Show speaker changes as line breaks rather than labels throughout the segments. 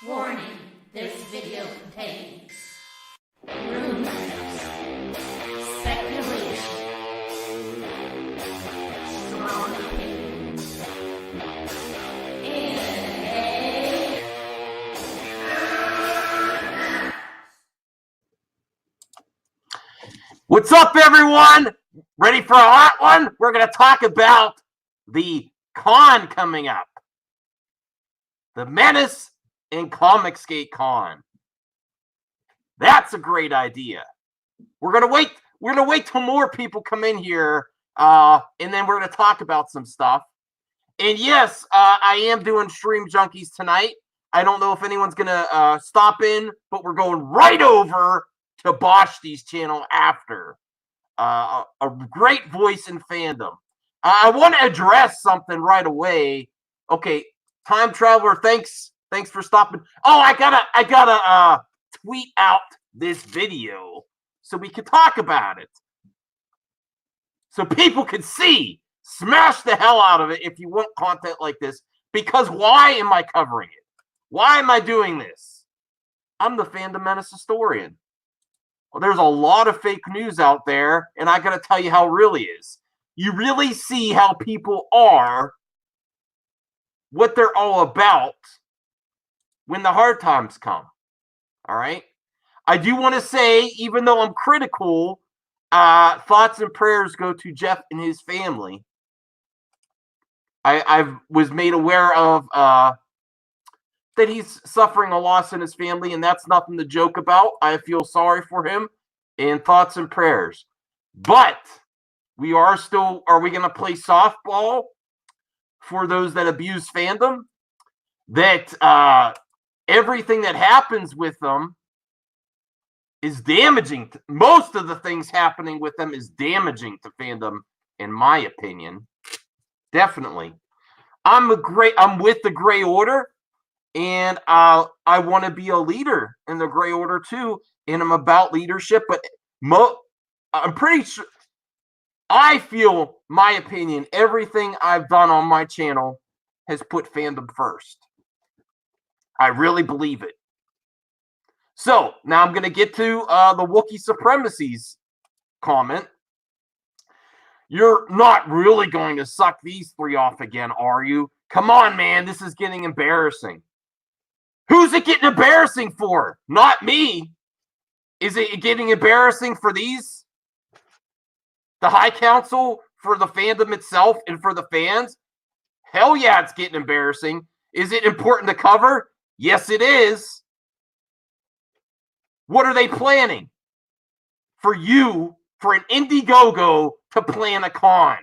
Warning, this video contains rumors, speculation, strong opinions, and
what's up, everyone? Ready for a hot one? We're going to talk about the con coming up. The Menace and Comicsgate Con. That's a great idea. We're gonna wait till more people come in here, and then we're gonna talk about some stuff. And yes, I am doing Stream Junkies tonight. I don't know if anyone's gonna stop in, but we're going right over to Boshti's channel after. A great voice in fandom. I want to address something right away. Okay, Time Traveler, thanks for stopping. Oh, I gotta tweet out this video so we can talk about it, so people can see. Smash the hell out of it if you want content like this. Because why am I covering it? Why am I doing this? I'm the Fandom Menace historian. Well, there's a lot of fake news out there, and I gotta tell you how it really is. You really see how people are, what they're all about, when the hard times come. All right. I do want to say, even though I'm critical, thoughts and prayers go to Jeff and his family. I was made aware of that he's suffering a loss in his family, and that's nothing to joke about. I feel sorry for him, and thoughts and prayers. But we are we going to play softball for those that abuse fandom? That everything that happens with them is damaging. Most of the things happening with them is damaging to fandom, in my opinion. Definitely. I'm with the Gray Order, and I want to be a leader in the Gray Order too, and I'm about leadership, but I'm pretty sure, I feel, my opinion, everything I've done on my channel has put fandom first. I really believe it. So, now I'm going to get to the Wookiee Supremacies comment. You're not really going to suck these three off again, are you? Come on, man. This is getting embarrassing. Who's it getting embarrassing for? Not me. Is it getting embarrassing for these? The High Council, for the fandom itself, and for the fans? Hell yeah, it's getting embarrassing. Is it important to cover? Yes, it is. What are they planning? For you, for an Indiegogo to plan a con.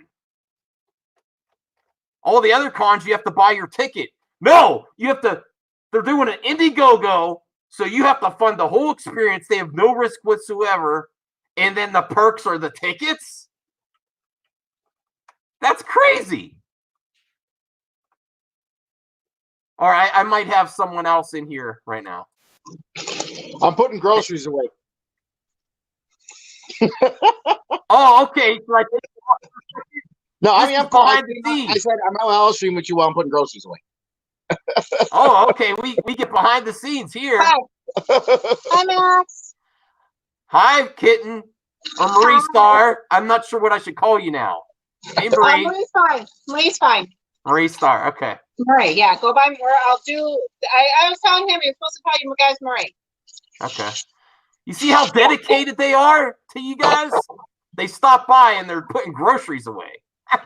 All the other cons, you have to buy your ticket. No, they're doing an Indiegogo, so you have to fund the whole experience. They have no risk whatsoever. And then the perks are the tickets? That's crazy. All right, I might have someone else in here right now.
I'm putting groceries away.
Oh, okay. So
No, I mean, I'm
behind the scenes.
I said I'm on stream with you while I'm putting groceries away.
Oh, okay. We get behind the scenes here.
Hi. Hi, Max.
Hi, Kitten. Or Marie Star. I'm not sure what I should call you now. Hey, Marie.
Marie's fine. Marie's fine.
Marie Star. Okay.
Marie, yeah. Go by Marie. I was telling him you're supposed to call you guys Marie.
Okay. You see how dedicated they are to you guys? They stop by and they're putting groceries away.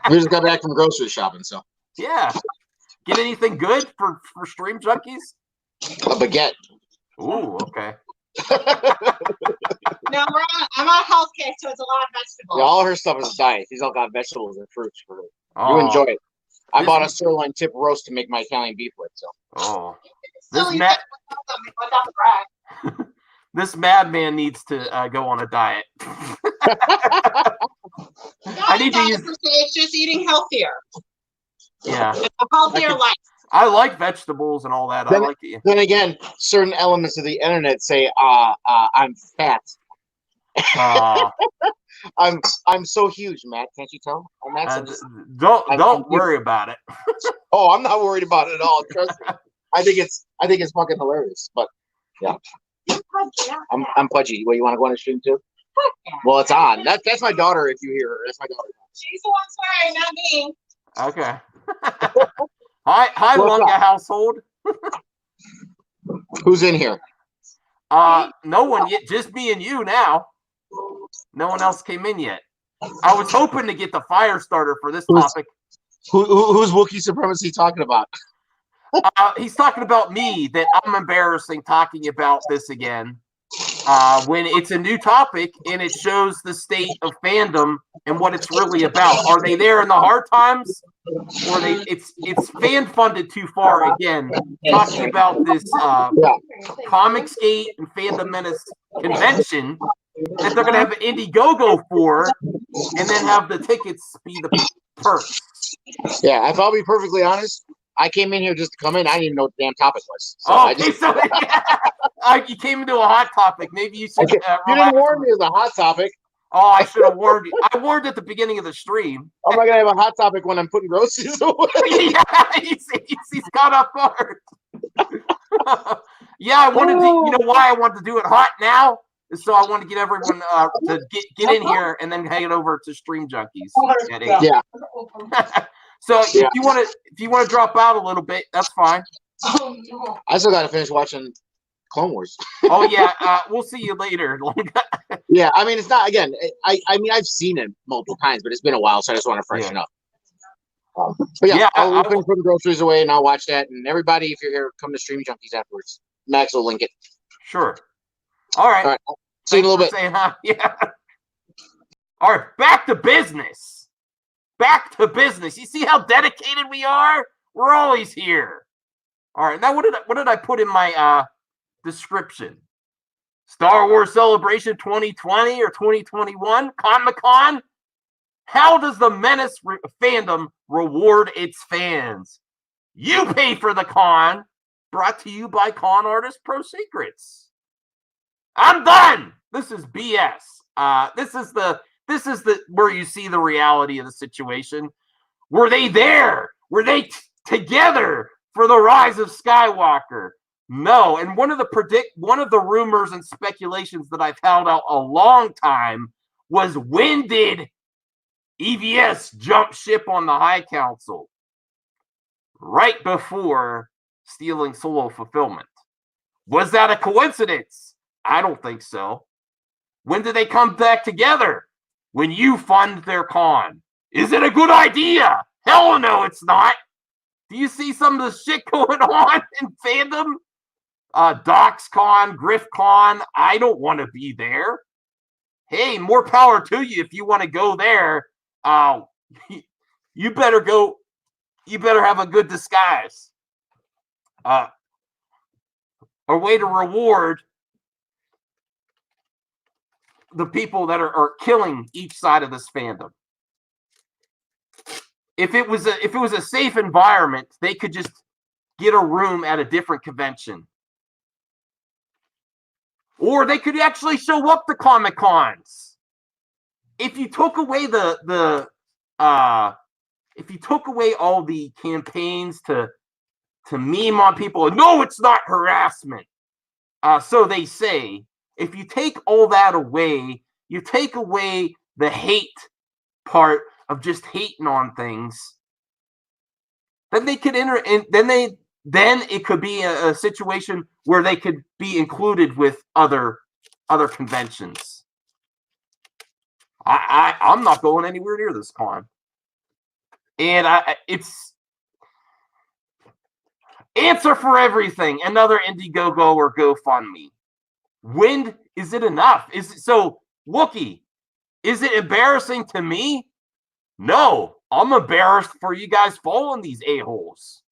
We just got back from grocery shopping, so.
Yeah. Get anything good for Stream Junkies?
A baguette.
Ooh, okay.
No, I'm on health kick, so it's a lot of vegetables.
Yeah, all her stuff is diet. She's all got vegetables and fruits for her.
Oh,
You enjoy it. I bought a sirloin tip roast to make my Italian beef with. So.
Oh. This madman needs to go on a diet. I need to use.
It's just eating healthier.
Yeah.
A healthier life.
I like vegetables and all that.
Then,
I like it.
Then again, certain elements of the internet say I'm fat. I'm so huge, Matt. Can't you tell?
Don't worry about it.
Oh, I'm not worried about it at all. Trust me. I think it's fucking hilarious. But yeah, I'm pudgy. What, you want to go on a stream too? Well, it's on. That's my daughter. If you hear her, that's my daughter.
She's the one swearing, not me.
Okay. Hi,
What's
Lunga
up?
household.
Who's in here?
No one yet. Just me and you now. No one else came in yet. I was hoping to get the fire starter for this topic.
Who's Wookiee supremacy talking about?
He's talking about me, that I'm embarrassing talking about this again. When it's a new topic and it shows the state of fandom and what it's really about. Are they there in the hard times? Or it's fan funded too far again, talking about this Comicsgate and Fandom Menace convention that they're gonna have an Indiegogo for, and then have the tickets be the perks.
Yeah, if I'll be perfectly honest, I came in here just to come in. I didn't even know what the damn topic was. So
You came into a hot topic. Maybe you should.
you didn't warn me it was a hot topic.
Oh, I should have warned you. I warned at the beginning of the stream.
I'm not gonna have a hot topic when I'm putting groceries away.
Yeah, he's caught off guard. Yeah, I wanted to. You know why I wanted to do it hot now? Is so I want to get everyone to get in here and then hang it over to Stream Junkies at 8.
Yeah.
So if you want to drop out a little bit, that's fine.
I still gotta finish watching Clone Wars.
Oh yeah, we'll see you later.
Yeah, I mean it's not again. I mean I've seen it multiple times, but it's been a while, so I just want to freshen up. But yeah, I'll finish putting groceries away and I'll watch that. And everybody, if you're here, come to Stream Junkies afterwards. Max will link it.
Sure. All right.
All right. See you in a little bit.
Saying hi. Yeah. All right, back to business. Back to business. You see how dedicated we are? We're always here. All right. Now, what did I put in my description? Star Wars Celebration 2020 or 2021? Comic-Con? How does the Menace fandom reward its fans? You pay for the con. Brought to you by con artist Pro Secrets. I'm done. This is BS. This is the where you see the reality of the situation. Were they there? Were they together for the rise of Skywalker? No. And one of the rumors and speculations that I've held out a long time was, when did EVS jump ship on the High Council? Right before stealing Solo Fulfillment. Was that a coincidence? I don't think so. When did they come back together? When you fund their con. Is it a good idea? Hell no, it's not. Do you see some of the shit going on in fandom? DocsCon, GriftCon. I don't want to be there. Hey, more power to you if you want to go there. You better go. You better have a good disguise. A way to reward the people that are killing each side of this fandom. If it was a safe environment, they could just get a room at a different convention. Or they could actually show up to Comic Cons. If you took away if you took away all the campaigns to meme on people, no, it's not harassment. So they say. If you take all that away, you take away the hate part of just hating on things. Then they could enter, and then it could be a situation where they could be included with other conventions. I'm not going anywhere near this con, and it's answer for everything. Another Indiegogo or GoFundMe. When is it enough? Wookie, is it embarrassing to me? No, I'm embarrassed for you guys following these a-holes.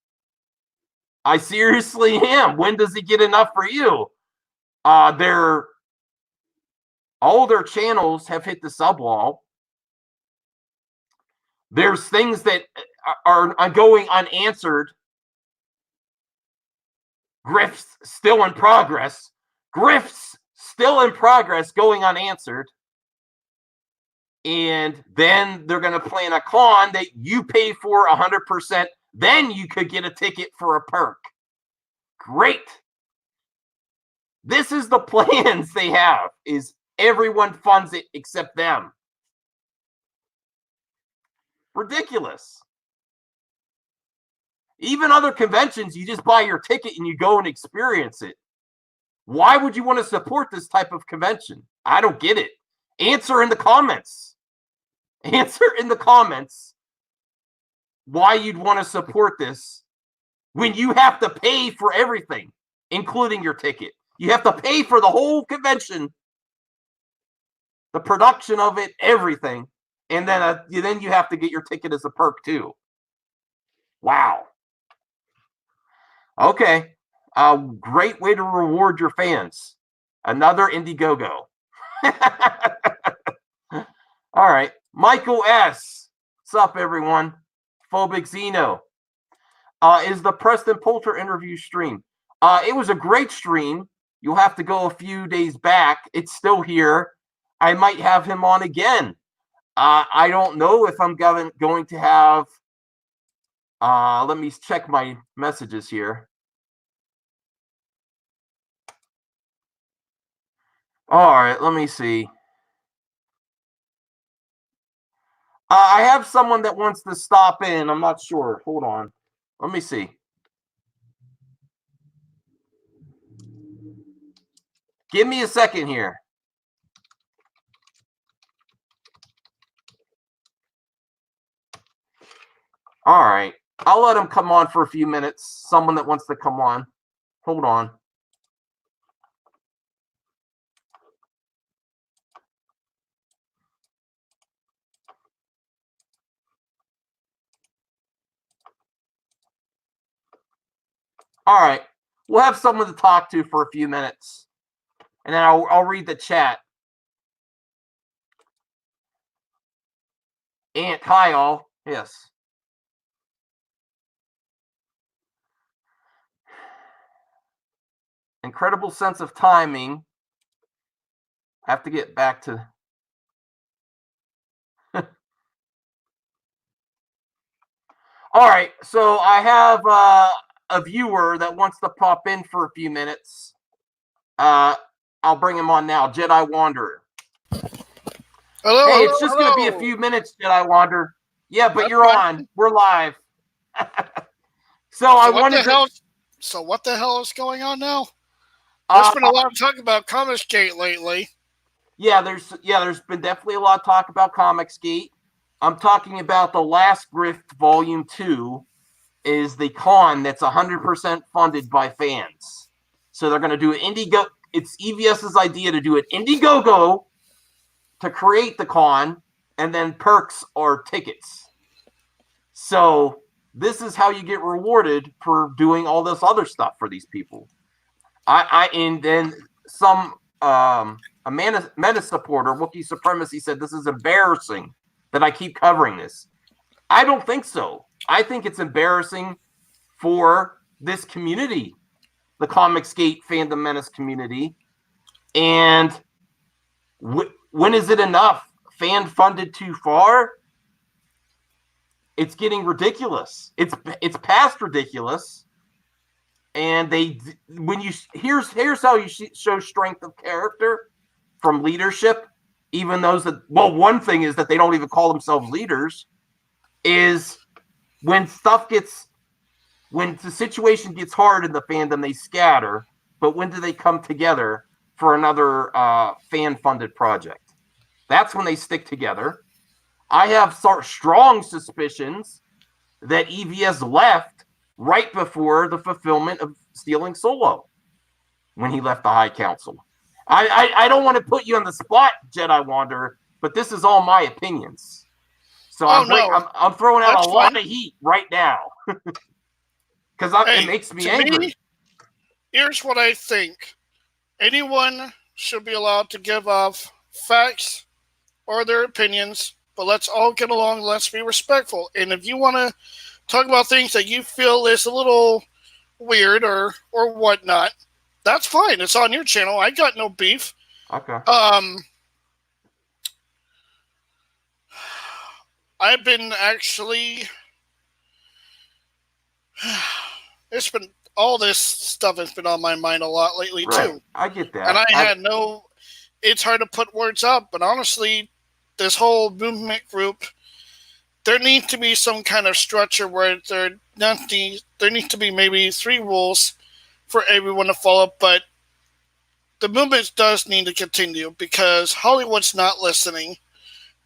I seriously am. When does it get enough for you? All their channels have hit the sub wall. There's things that are going unanswered. Grift's still in progress. Grift's still in progress, going unanswered. And then they're going to plan a con that you pay for 100%. Then you could get a ticket for a perk. Great. This is the plans they have, is everyone funds it except them. Ridiculous. Even other conventions, you just buy your ticket and you go and experience it. Why would you want to support this type of convention? I don't get it. Answer in the comments. Answer in the comments why you'd want to support this when you have to pay for everything, including your ticket. You have to pay for the whole convention, the production of it, everything. And then you have to get your ticket as a perk too. Wow. Okay. A great way to reward your fans. Another Indiegogo. All right. Michael S. What's up, everyone? Phobic Zeno. Is the Preston Poulter interview stream? It was a great stream. You'll have to go a few days back. It's still here. I might have him on again. I don't know if I'm going to have... let me check my messages here. All right, let me see. I have someone that wants to stop in. I'm not sure. Hold on. Let me see. Give me a second here. All right. I'll let him come on for a few minutes. Someone that wants to come on. Hold on. All right. We'll have someone to talk to for a few minutes. And then I'll read the chat. Aunt, hi all. Yes. Incredible sense of timing. Have to get back to... All right. So I have a viewer that wants to pop in for a few minutes. I'll bring him on now. Jedi Wanderer.
Hello,
hey,
hello,
it's just
hello.
going to be a few minutes, Jedi Wanderer. Yeah, but
That's
you're
fine.
on. We're live. So I wanted to...
So what the hell is going on now? There's been a lot of talk about Comicsgate lately.
Yeah, there's been definitely a lot of talk about Comicsgate. I'm talking about the last Grift Volume 2 is the con that's 100% funded by fans. So they're going to do an Indiegogo. It's EVS's idea to do an Indiegogo to create the con, and then perks or tickets. So this is how you get rewarded for doing all this other stuff for these people. And then some a Menace supporter, Wookiee Supremacy, said this is embarrassing that I keep covering this. I don't think so. I think it's embarrassing for this community, the Comicsgate Fandom Menace community. And when is it enough? Fan funded too far? It's getting ridiculous. It's past ridiculous. And here's how you show strength of character from leadership. Even those that, well, one thing is that they don't even call themselves leaders, is when the situation gets hard in the fandom, they scatter. But when do they come together for another fan-funded project? That's when they stick together. I have strong suspicions that EVS left right before the fulfillment of stealing Solo when he left the High Council. I don't want to put you on the spot, Jedi Wanderer, but this is all my opinions. So I'm throwing out a lot of heat right now because it makes me angry.
Here's what I think. Anyone should be allowed to give off facts or their opinions, but let's all get along. Let's be respectful. And if you want to talk about things that you feel is a little weird or whatnot, that's fine. It's on your channel. I got no beef.
Okay.
I've been actually... all this stuff has been on my mind a lot lately too.
I get that.
And I had no. It's hard to put words up, but honestly, this whole movement group, there needs to be some kind of structure where there needs to be maybe 3 rules for everyone to follow. But the movement does need to continue because Hollywood's not listening.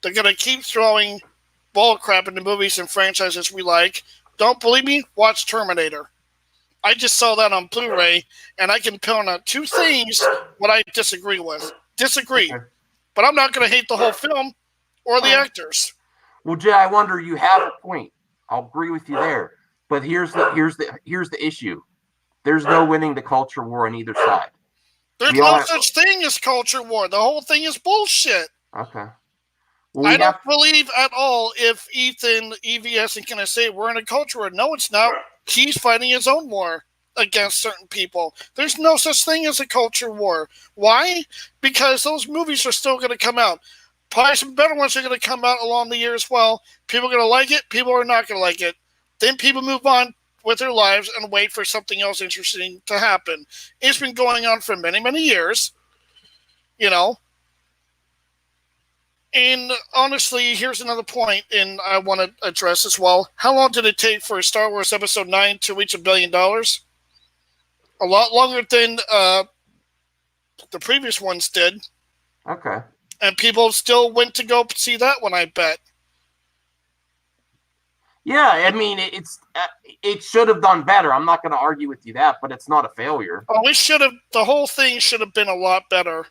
They're going to keep throwing bullcrap into movies and franchises we like. Don't believe me? Watch Terminator. I just saw that on Blu-ray, and I can point out 2 things what I disagree with. But I'm not going to hate the whole film or the actors.
Well, Jay, I wonder, you have a point. I'll agree with you there. But here's the issue. There's no winning the culture war on either side.
There's no such thing as culture war. The whole thing is bullshit.
Okay. Well,
I don't believe at all if Ethan EVS is going to say we're in a culture war. No, it's not. He's fighting his own war against certain people. There's no such thing as a culture war. Why? Because those movies are still going to come out. Probably some better ones are going to come out along the year as well. People are going to like it. People are not going to like it. Then people move on with their lives and wait for something else interesting to happen. It's been going on for many, many years. You know. And honestly, here's another point, and I want to address as well. How long did it take for Star Wars Episode 9 to reach $1 billion? A lot longer than the previous ones did.
Okay.
And people still went to go see that one, I bet.
Yeah, I mean, it should have done better. I'm not going to argue with you that, but it's not a failure.
Oh, the whole thing should have been a lot better.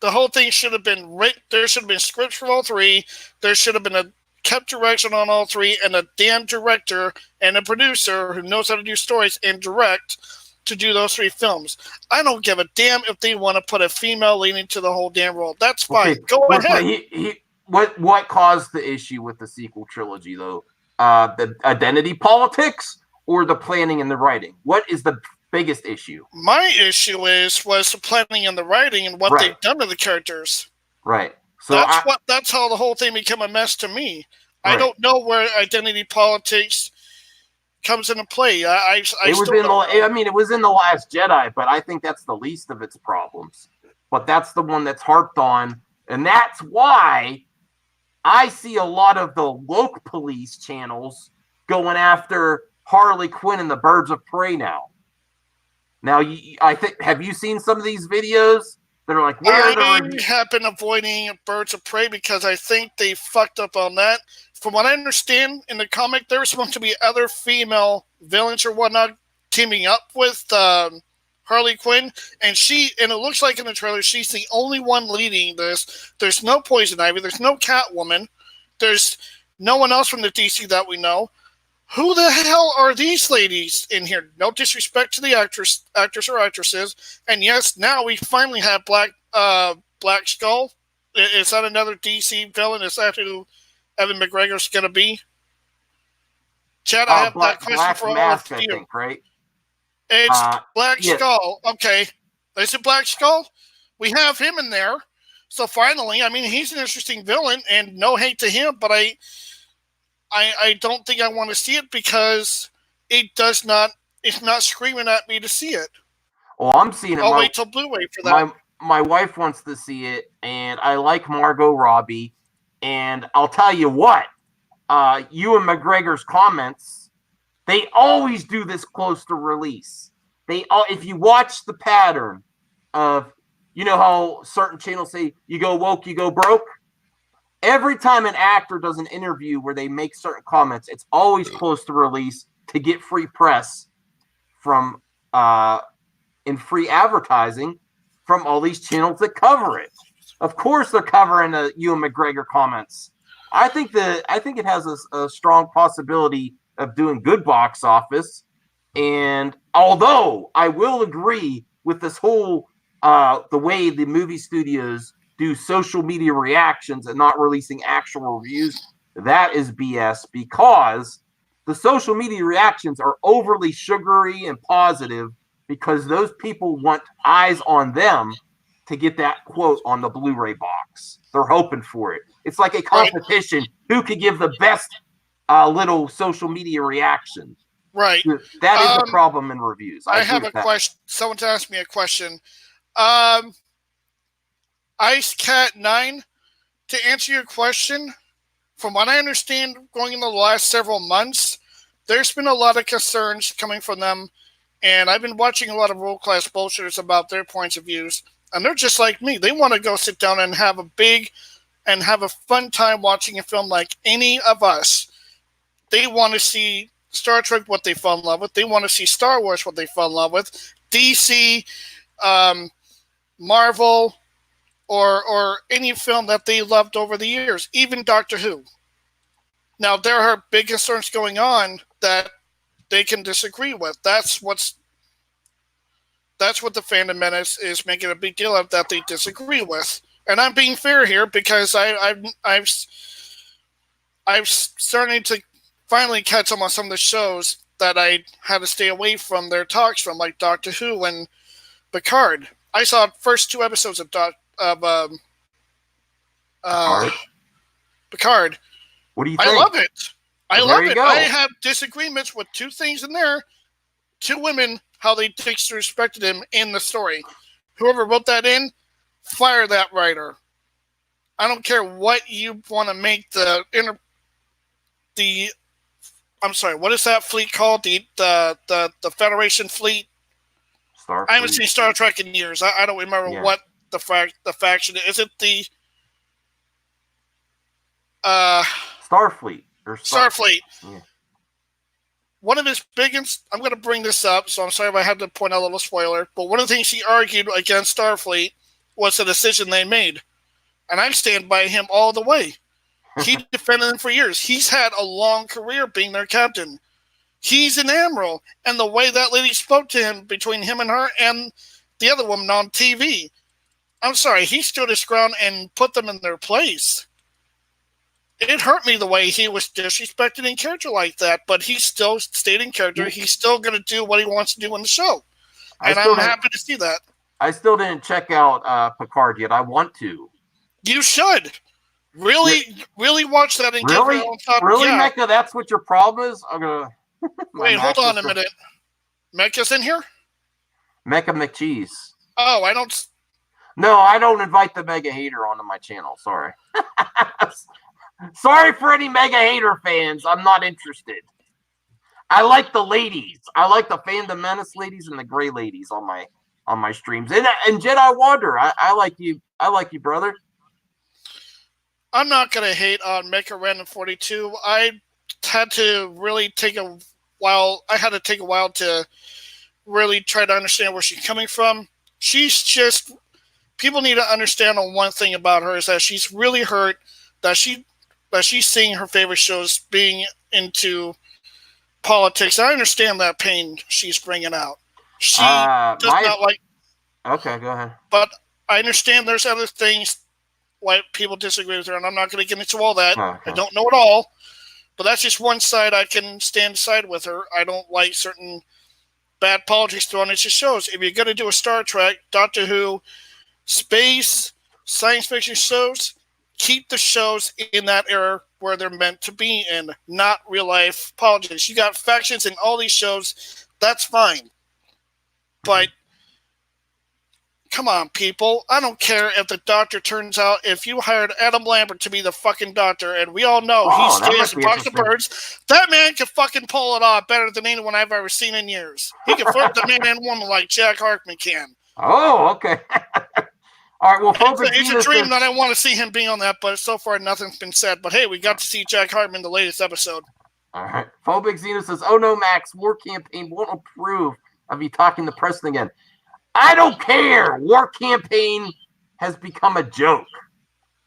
The whole thing should have been written. There should have been scripts for all 3. There should have been a kept direction on all 3, and a damn director and a producer who knows how to do stories and direct to do those 3 films. I don't give a damn if they want to put a female lead into the whole damn role. That's fine. Okay. Go ahead.
What caused the issue with the sequel trilogy, though? The identity politics or the planning and the writing? What is the biggest issue?
My issue was the planning and the writing and what they've done to the characters.
Right. So
that's how the whole thing became a mess to me. Right. I don't know where identity politics comes into play.
It was in The Last Jedi, but I think that's the least of its problems. But that's the one that's harped on, and that's why I see a lot of the woke police channels going after Harley Quinn and the Birds of Prey now. Now, have you seen some of these videos that are like,
I have been avoiding Birds of Prey because I think they fucked up on that. From what I understand, in the comic, there were supposed to be other female villains or whatnot teaming up with Harley Quinn, and it looks like in the trailer she's the only one leading this. There's no Poison Ivy, there's no Catwoman, there's no one else from the DC that we know. Who the hell are these ladies in here? No disrespect to the actors or actresses. And yes, now we finally have Black Skull. Is that another DC villain? Is that who Evan McGregor's going to be? Chad, I have that question for all of you. I think, right? It's Black Skull. Okay. Is it Black Skull? We have him in there. So finally, I mean, he's an interesting villain, and no hate to him, but I don't think I want to see it because it's not screaming at me to see it.
Well, I'm seeing it.
I'll wait till Blu-ray for that.
My wife wants to see it, and I like Margot Robbie. And I'll tell you what, Ewan McGregor's comments, they always do this close to release. If you watch the pattern of, you know how certain channels say, you go woke, you go broke? Every time an actor does an interview where they make certain comments, it's always close to release to get free press from and free advertising from all these channels that cover it. Of course, they're covering the Ewan McGregor comments. I think it has a strong possibility of doing good box office. And although I will agree with this whole the way the movie studios do social media reactions and not releasing actual reviews, that is BS, because the social media reactions are overly sugary and positive because those people want eyes on them to get that quote on the Blu-ray box. They're hoping for it. It's like a competition. Who could give the best little social media reaction?
Right.
That is a problem in reviews.
I have a question. Someone's asked me a question. Ice Cat 9, to answer your question, from what I understand, going into the last several months, there's been a lot of concerns coming from them, and I've been watching a lot of world-class bullshitters about their points of views, and they're just like me. They want to go sit down and have a fun time watching a film like any of us. They want to see Star Trek, what they fell in love with. They want to see Star Wars, what they fell in love with. DC, Marvel, or any film that they loved over the years, even Doctor Who. Now, there are big concerns going on that they can disagree with. That's what the Fandom Menace is making a big deal of, that they disagree with. And I'm being fair here because I've starting to finally catch up on some of the shows that I had to stay away from their talks from, like Doctor Who and Picard. I saw the first 2 episodes of Picard.
What do you think?
I love it. I love it.
Go.
I have disagreements with 2 things in there. 2 women, how they disrespected him in the story. Whoever wrote that in, fire that writer. I don't care what you want to make I'm sorry, what is that fleet called? The Federation fleet?
Starfleet.
I haven't seen Star Trek in years. I don't remember what the faction is. It the
Starfleet or
Starfleet?
Yeah.
One of his biggest, I'm going to bring this up, so I'm sorry if I had to point out a little spoiler, but one of the things he argued against Starfleet was the decision they made. And I stand by him all the way. He defended them for years. He's had a long career being their captain. He's an admiral. And the way that lady spoke to him, between him and her and the other woman on TV, I'm sorry, he stood his ground and put them in their place. It hurt me the way he was disrespected in character like that, but he still stayed in character. He's still going to do what he wants to do in the show. And I'm happy to see that.
I still didn't check out Picard yet. I want to.
You should. Really watch that and
really?
give your own thought.
Really,
yeah.
Mecca? That's what your problem is? I'm gonna
wait, hold on a minute. Mecca's in here?
Mecca McCheese.
Oh, I don't.
No, I don't invite the mega hater onto my channel. Sorry. Sorry for any mega hater fans. I'm not interested. I like the ladies. I like the Fandom Menace ladies and the gray ladies on my streams. And Jedi Wander. I like you. I like you, brother.
I'm not gonna hate on Mecha Random 42. I had to really take a while. I had to take a while to really try to understand where she's coming from. She's just, people need to understand on one thing about her is that she's really hurt that she's seeing her favorite shows being into politics. I understand that pain she's bringing out. She does not like.
Okay, go ahead.
But I understand there's other things why people disagree with her, and I'm not going to get into all that.
Okay.
I don't know it all, but that's just one side I can stand aside with her. I don't like certain bad politics thrown into shows. If you're going to do a Star Trek, Doctor Who, space, science fiction shows, keep the shows in that era where they're meant to be in, not real life politics. You got factions in all these shows, that's fine. But come on, people. I don't care if the Doctor turns out, if you hired Adam Lambert to be the fucking Doctor, and we all know he stays and talks to birds, that man can fucking pull it off better than anyone I've ever seen in years. He can flirt the man and woman like Jack Harkman can.
Oh, okay. All right, well,
it's a dream that I want to see him being on that, but so far nothing's been said. But hey, we got to see Jack Hartman in the latest episode.
All right. Phobic Xena says, "Oh no, Max, War Campaign won't approve of you talking to Preston again." I don't care. War Campaign has become a joke.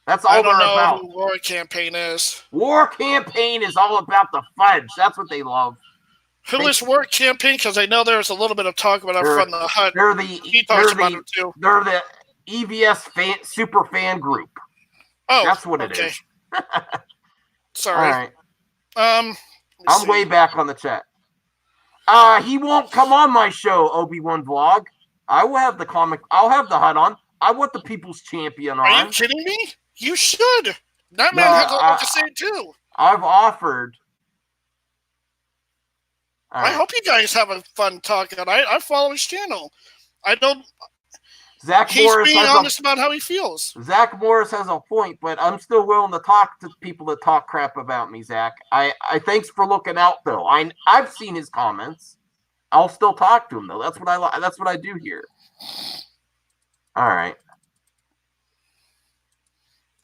That's all they're about.
I don't know who War Campaign is.
War Campaign is all about the fudge. That's what they love.
Who is War Campaign? Because I know there's a little bit of talk about it from the HUD. He talks about it too.
They're the EVS super fan group.
Oh,
that's what it is.
Sorry.
All right. I'm way back on the chat. He won't come on my show, Obi-Wan Vlog. I will have the comic. I'll have the HUD on. I want the People's Champion on.
Are you kidding me? You should. That man has a lot to say too.
I've offered
I hope you guys have a fun talking. I follow his channel. I don't. He's being honest about how he feels.
Zach Morris has a point, but I'm still willing to talk to people that talk crap about me, Zach. I thanks for looking out, though. I've seen his comments. I'll still talk to him, though. That's what I do here. All right.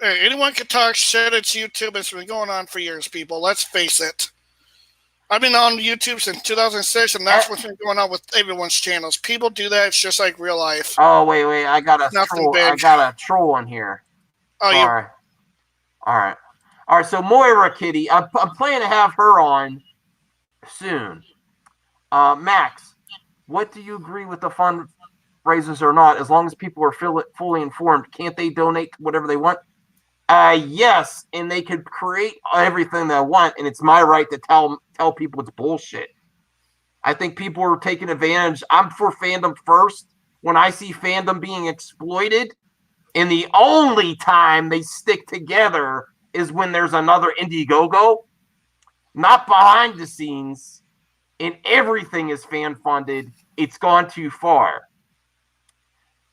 Hey, anyone can talk shit. It's YouTube. It's been going on for years, people. Let's face it. I've been on YouTube since 2006, and that's what's been going on with everyone's channels. People do that. It's just like real life.
Oh, wait. I got a troll in here.
Oh,
sorry. All right. So Moira Kitty, I'm planning to have her on soon. Max, what do you agree with the fundraisers or not? As long as people are fully informed, can't they donate to whatever they want? Yes, and they could create everything they want, and it's my right to tell people it's bullshit. I think people are taking advantage. I'm for fandom first. When I see fandom being exploited, and the only time they stick together is when there's another Indiegogo, not behind the scenes, and everything is fan funded. It's gone too far,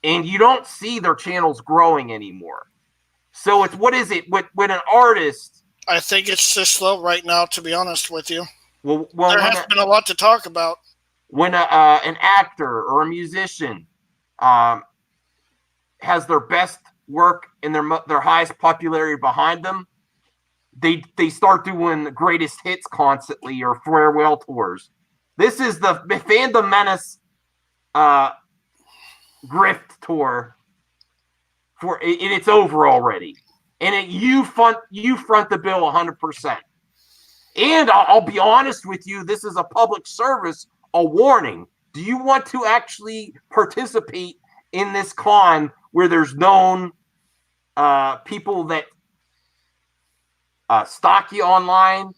and you don't see their channels growing anymore. So it's what is it? When an artist,
I think it's just slow right now, to be honest with you.
Well,
there has been a lot to talk about.
When an actor or a musician has their best work and their highest popularity behind them, they start doing the greatest hits constantly or farewell tours. This is the Fandom Menace Grift tour. It's over already, and you front the bill 100%. And I'll be honest with you, this is a public service, a warning. Do you want to actually participate in this con where there's known people that stalk you online,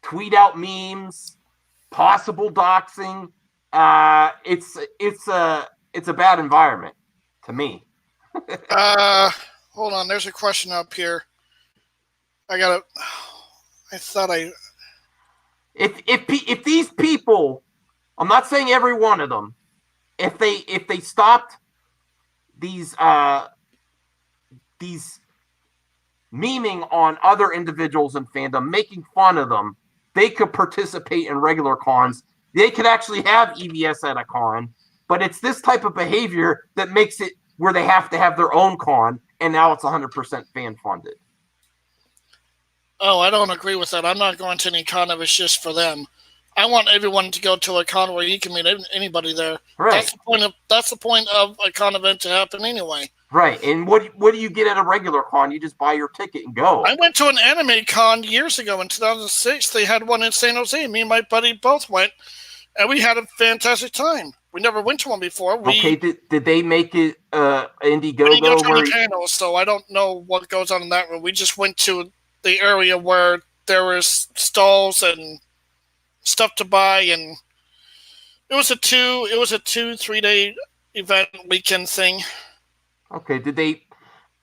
tweet out memes, possible doxing? It's a bad environment to me.
Hold on. There's a question up here.
If these people, I'm not saying every one of them, if they stopped these memeing on other individuals in fandom, making fun of them, they could participate in regular cons. They could actually have EVS at a con, but it's this type of behavior that makes it where they have to have their own con, and now it's 100% fan funded.
Oh, I don't agree with that. I'm not going to any con if it's just for them. I want everyone to go to a con where you can meet anybody there.
Right.
That's the point of a con event to happen anyway.
Right. And what do you get at a regular con? You just buy your ticket and go.
I went to an anime con years ago in 2006. They had one in San Jose. Me and my buddy both went, and we had a fantastic time. We never went to one before.
Okay, did they make it Indiegogo?
We didn't go to the channel, so I don't know what goes on in that room. We just went to the area where there was stalls and stuff to buy, and it was a 2-3 day event weekend thing.
Okay,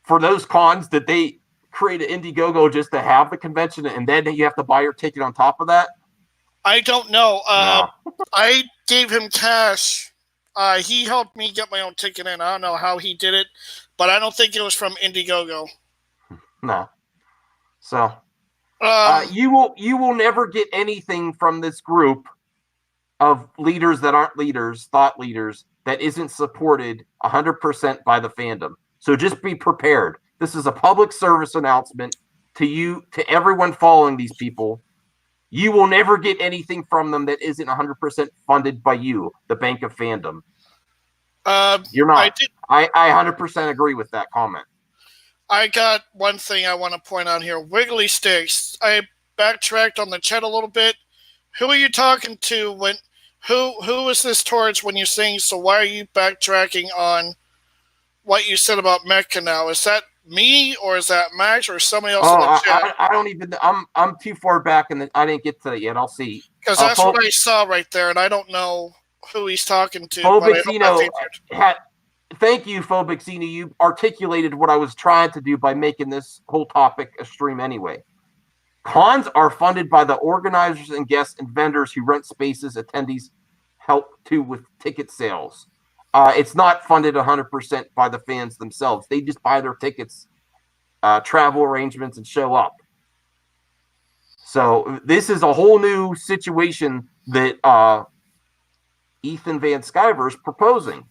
for those cons, did they create an Indiegogo just to have the convention, and then you have to buy your ticket on top of that?
I don't know.
No.
I gave him cash. He helped me get my own ticket in. I don't know how he did it, but I don't think it was from Indiegogo.
No. So you will never get anything from this group of leaders that aren't leaders, thought leaders, that isn't supported 100% by the fandom. So just be prepared. This is a public service announcement to you, to everyone following these people. You will never get anything from them that isn't 100% funded by you, the Bank of Fandom. You're not. I 100% agree with that comment.
I got one thing I want to point out here. Wiggly Sticks. I backtracked on the chat a little bit. Who are you talking to? Who is this towards when you're saying, so why are you backtracking on what you said about Mecca now? Is that me, or is that Max, or somebody else in the chat?
I don't even. I'm too far back, and I didn't get to it yet. I'll see.
Because that's what I saw right there, and I don't know who he's talking to.
Thank you, Phobixino. You articulated what I was trying to do by making this whole topic a stream anyway. Cons are funded by the organizers and guests and vendors who rent spaces attendees help to with ticket sales. It's not funded 100% by the fans themselves. They just buy their tickets, travel arrangements, and show up. So this is a whole new situation that Ethan Van Sciver is proposing.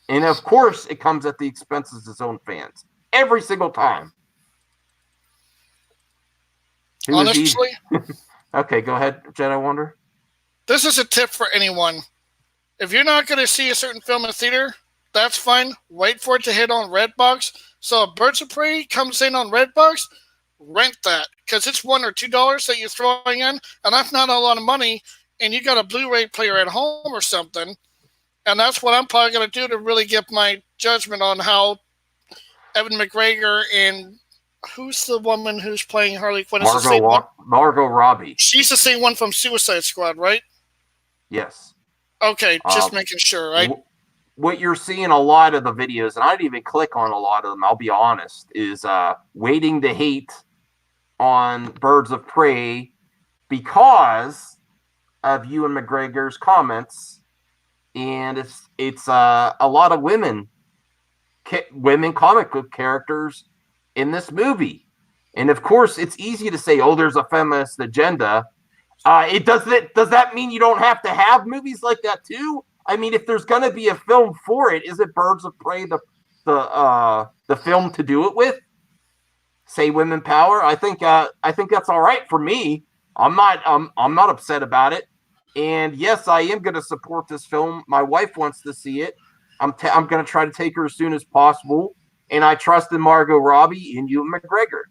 And of course, it comes at the expense of his own fans. Every single time.
Honestly.
Okay, go ahead, Jedi Wonder.
This is a tip for anyone. If you're not going to see a certain film in a theater, that's fine. Wait for it to hit on Redbox. So if Birds of Prey comes in on Redbox, rent that. Because it's $1 or $2 that you're throwing in, and that's not a lot of money, and you got a Blu-ray player at home or something. And that's what I'm probably going to do to really give my judgment on how Evan McGregor and who's the woman who's playing Harley Quinn?
Margot Robbie.
She's the same one from Suicide Squad, right?
Yes.
Okay, just making sure, right?
What you're seeing a lot of the videos, and I didn't even click on a lot of them, I'll be honest, is waiting to hate on Birds of Prey because of Ewan McGregor's comments. And it's a lot of women comic book characters in this movie. And of course, it's easy to say, oh, there's a feminist agenda. Does that mean you don't have to have movies like that too? I mean, if there's going to be a film for it, is it Birds of Prey the film to do it with? Say women power. I think that's all right for me. I'm not upset about it. And yes, I am going to support this film. My wife wants to see it. I'm going to try to take her as soon as possible. And I trust in Margot Robbie and Ewan McGregor.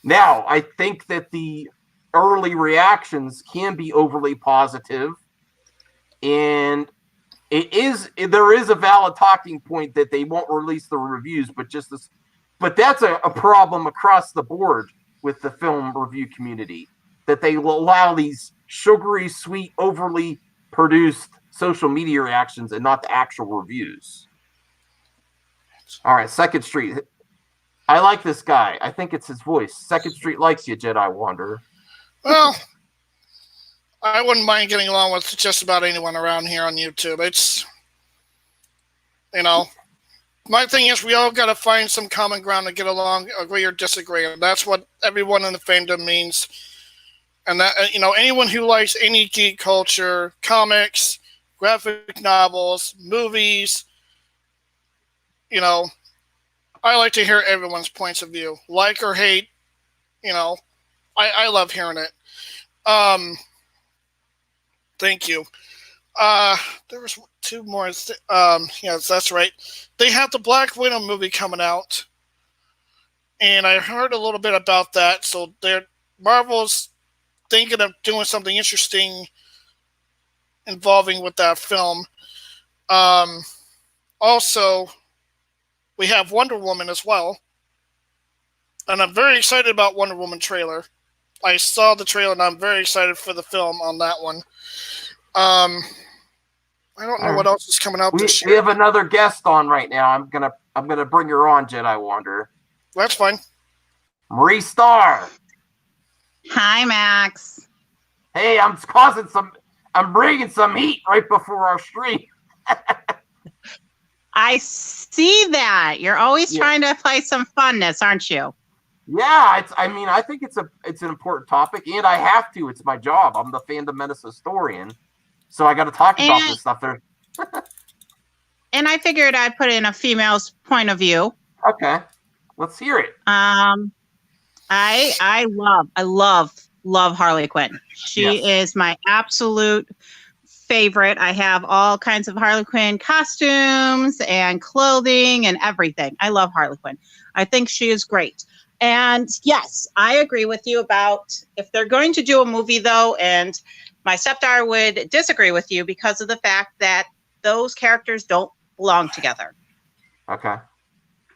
Now, I think that the early reactions can be overly positive, and there is a valid talking point that they won't release the reviews, but that's a problem across the board with the film review community, that they will allow these sugary, sweet, overly produced social media reactions and not the actual reviews. All right, Second Street. I like this guy. I think it's his voice. Second Street likes you, Jedi Wanderer.
Well, I wouldn't mind getting along with just about anyone around here on YouTube. It's, my thing is we all got to find some common ground to get along, agree or disagree. And that's what everyone in the fandom means. And that, anyone who likes any geek culture, comics, graphic novels, movies, I like to hear everyone's points of view, like or hate. I love hearing it. Thank you. There was two more. Yes, that's right. They have the Black Widow movie coming out, and I heard a little bit about that. So Marvel's thinking of doing something interesting involving with that film. Also, we have Wonder Woman as well. And I'm very excited about Wonder Woman trailer. I saw the trailer and I'm very excited for the film on that one. I don't know what else is coming out this year.
We have another guest on right now. I'm gonna bring her on, Jedi Wanderer.
That's fine.
Marie Starr.
Hi, Max.
Hey, I'm bringing some heat right before our stream.
I see that. You're always trying to apply some funness, aren't you?
Yeah, I think it's an important topic, and I have to. It's my job. I'm the fandom Menace historian, so I got to talk about this stuff there.
And I figured I'd put in a female's point of view.
Okay, let's hear it.
I love Harley Quinn. She is my absolute favorite. I have all kinds of Harley Quinn costumes and clothing and everything. I love Harley Quinn. I think she is great. And yes, I agree with you about if they're going to do a movie though, and my stepdaughter would disagree with you because of the fact that those characters don't belong together.
Okay.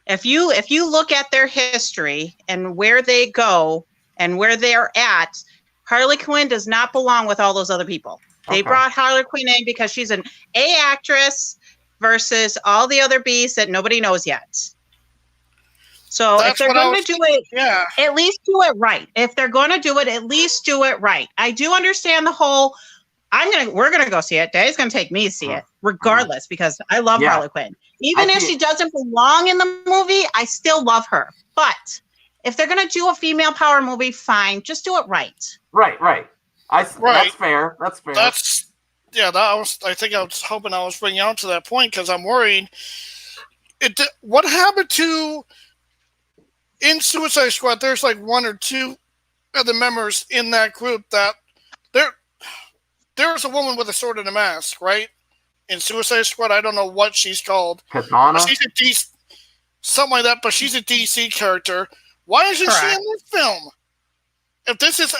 If you look at their history and where they go and where they're at, Harley Quinn does not belong with all those other people. They brought Harley Quinn in because she's an A actress versus all the other beasts that nobody knows yet. So if they're going to do it,
yeah,
at least do it right. If they're going to do it, at least do it right. I do understand the whole. We're gonna go see it. Dave's gonna take me to see it, regardless, because I love Harley Quinn. Even if she doesn't belong in the movie, I still love her. But if they're gonna do a female power movie, fine, just do it right.
Right. That's fair. That's fair.
I think I was hoping I was bringing out to that point because I'm worried. What happened to in Suicide Squad? There's like one or two of the members in that group that there's a woman with a sword and a mask, right? In Suicide Squad, I don't know what she's called.
Katana?
She's a DC, something like that, but she's a DC character. Why isn't she in this film? If this is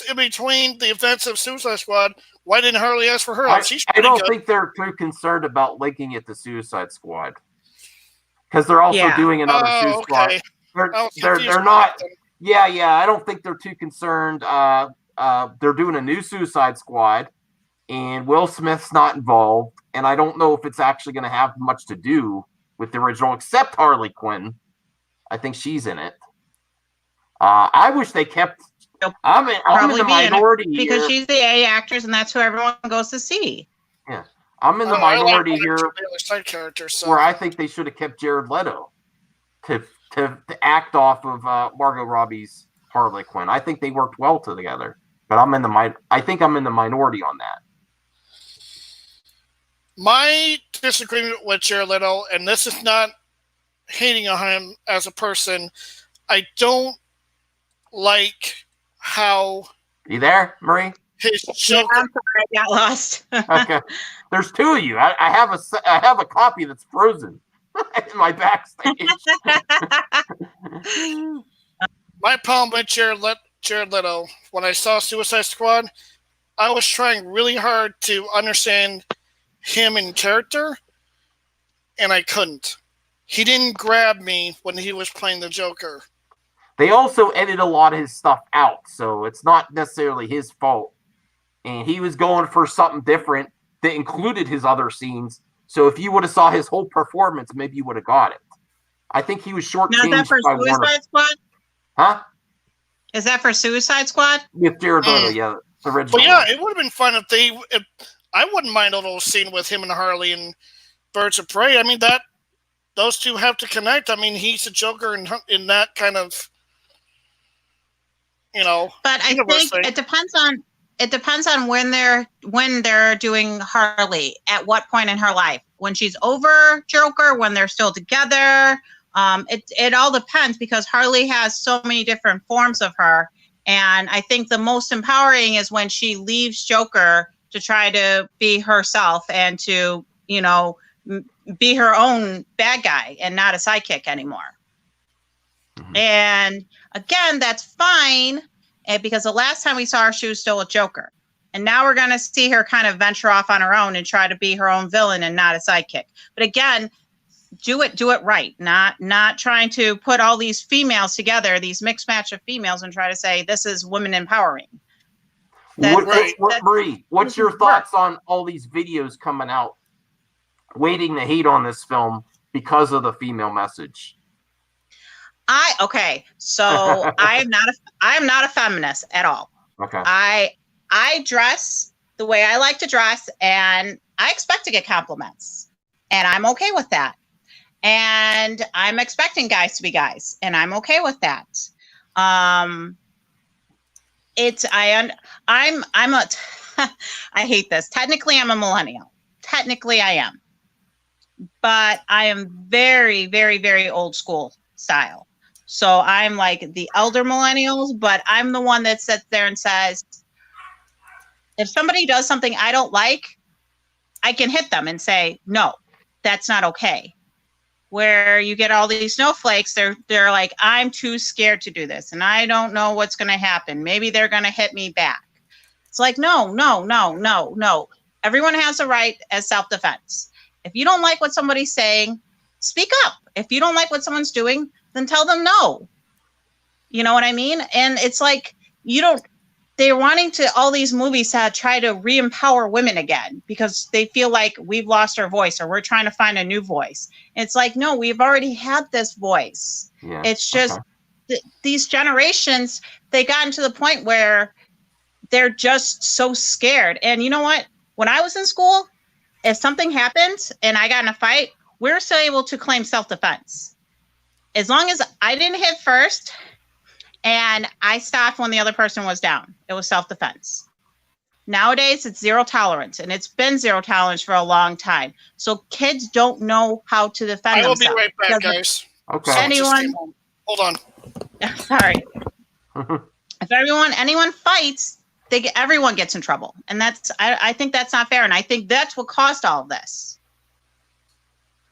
in between the events of Suicide Squad, why didn't Harley ask for her?
I don't think they're too concerned about linking it to Suicide Squad. Because they're also doing another Suicide Squad. They're not. Yeah, I don't think they're too concerned. They're doing a new Suicide Squad, and Will Smith's not involved, and I don't know if it's actually going to have much to do with the original, except Harley Quinn. I think she's in it. I wish they kept. I'm in the minority here
because she's the A actress, and that's who everyone goes to see.
Yeah, I'm in the minority here,
side character, so.
Where I think they should have kept Jared Leto to act off of Margot Robbie's Harley Quinn. I think they worked well together. But I think I'm in the minority on that.
My disagreement with Jared Leto, and this is not hating on him as a person, I don't like how.
You there, Marie?
His Joker.
Yeah, I'm sorry, I got lost.
Okay, there's two of you. I have a copy that's frozen in my backstage.
My problem with Jared Leto, when I saw Suicide Squad, I was trying really hard to understand him in character, and I couldn't. He didn't grab me when he was playing the Joker.
They also edit a lot of his stuff out, so it's not necessarily his fault. And he was going for something different that included his other scenes. So if you would have saw his whole performance, maybe you would have got it. I think he was shortchanged.
Now, is that for Suicide Squad?
Huh?
Is that for Suicide Squad?
With Jared Leto, yeah, the original.
But yeah, it would have been fun if I wouldn't mind a little scene with him and Harley and Birds of Prey. I mean, those two have to connect. I mean, he's a Joker in that kind of,
But I think it depends on when they're doing Harley. At what point in her life? When she's over Joker? When they're still together? It all depends because Harley has so many different forms of her. And I think the most empowering is when she leaves Joker to try to be herself and to, be her own bad guy and not a sidekick anymore. Mm-hmm. And again, that's fine because the last time we saw her, she was still a Joker. And now we're going to see her kind of venture off on her own and try to be her own villain and not a sidekick. But again, do it right. Not trying to put all these females together, these mixed match of females, and try to say this is women empowering.
Marie, what's your thoughts on all these videos coming out, waiting to hate on this film because of the female message?
So I am not a feminist at all.
Okay.
I dress the way I like to dress, and I expect to get compliments, and I'm okay with that. And I'm expecting guys to be guys, and I'm okay with that. I hate this. Technically, I'm a millennial. Technically, I am. But I am very, very, very old school style. So I'm like the elder millennials, but I'm the one that sits there and says, if somebody does something I don't like, I can hit them and say, no, that's not okay. Where you get all these snowflakes, they're like, I'm too scared to do this, and I don't know what's going to happen. Maybe they're going to hit me back. It's like, no. Everyone has a right as self-defense. If you don't like what somebody's saying, speak up. If you don't like what someone's doing, then tell them no. You know what I mean? And it's like, they're wanting to all these movies try to re-empower women again because they feel like we've lost our voice or we're trying to find a new voice. It's like, no, we've already had this voice.
Yeah.
It's just these generations, they gotten to the point where they're just so scared. And you know what? When I was in school, if something happened and I got in a fight, we're still able to claim self-defense. As long as I didn't hit first and I stopped when the other person was down, it was self-defense. Nowadays, it's zero tolerance, and it's been zero tolerance for a long time. So kids don't know how to defend themselves.
I will be right back, guys.
Okay.
Anyone?
Hold on.
Sorry. If anyone fights, everyone gets in trouble, and I think that's not fair, and I think that's what caused all of this.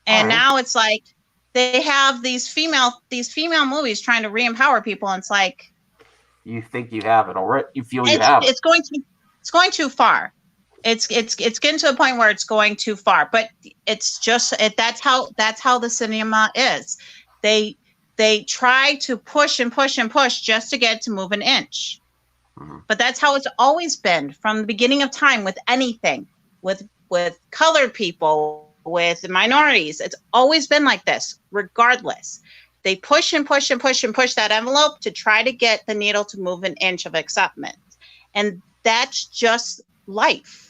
And now it's like they have these female movies trying to re-empower people, and it's like
you think you have it already. You feel you have it.
It's going too far. It's getting to a point where it's going too far. But it's just that's how the cinema is. They try to push and push and push just to get to move an inch. Mm-hmm. But that's how it's always been from the beginning of time with anything, with colored people, with minorities. It's always been like this, regardless. They push and push and push and push that envelope to try to get the needle to move an inch of acceptance. And that's just life.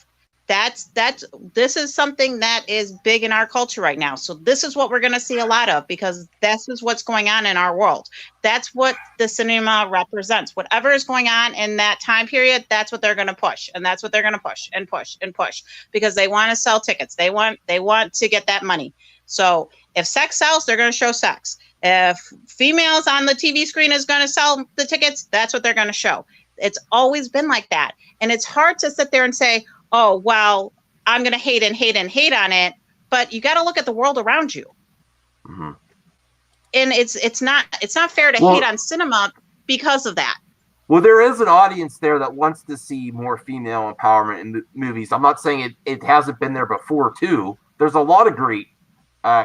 This is something that is big in our culture right now. So this is what we're going to see a lot of, because this is what's going on in our world. That's what the cinema represents. Whatever is going on in that time period, that's what they're going to push. And that's what they're going to push and push and push, because they want to sell tickets. They want to get that money. So if sex sells, they're going to show sex. If females on the TV screen is going to sell the tickets, that's what they're going to show. It's always been like that. And it's hard to sit there and say, oh, well, I'm going to hate and hate and hate on it. But you got to look at the world around you. Mm-hmm. And it's not fair to hate on cinema because of that.
Well, there is an audience there that wants to see more female empowerment in movies. I'm not saying it hasn't been there before, too. There's a lot of great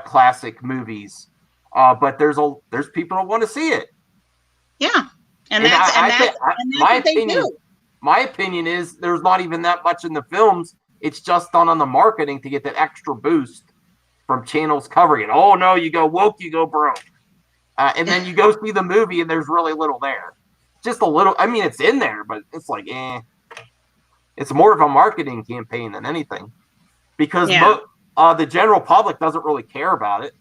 classic movies, but there's people that want to see it.
Yeah. And that's what they do.
My opinion is there's not even that much in the films. It's just done on the marketing to get that extra boost from channels covering it. Oh, no, you go woke, you go broke. And then you go see the movie and there's really little there. Just a little. I mean, it's in there, but it's like, It's more of a marketing campaign than anything. Because the general public doesn't really care about it.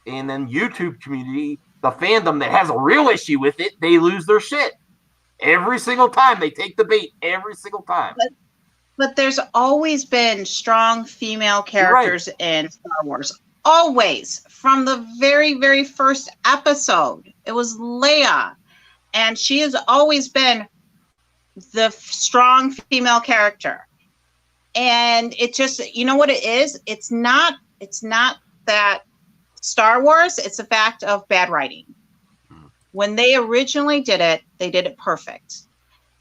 And then YouTube community, the fandom that has a real issue with it, they lose their shit. Every single time they take the bait, every single time.
But there's always been strong female characters in Star Wars. Always. From the very, very first episode. It was Leia. And she has always been the strong female character. And it just, you know what it is? It's not that Star Wars, it's a fact of bad writing. When they originally did it, they did it perfect.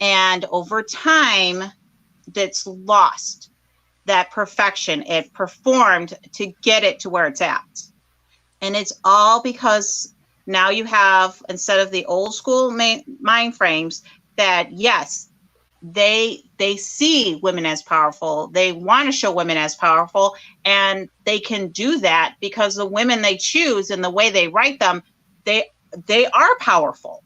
And over time, it's lost that perfection. It performed to get it to where it's at. And it's all because now you have, instead of the old school mind frames, that yes, they see women as powerful. They want to show women as powerful. And they can do that because the women they choose and the way they write them, they are powerful.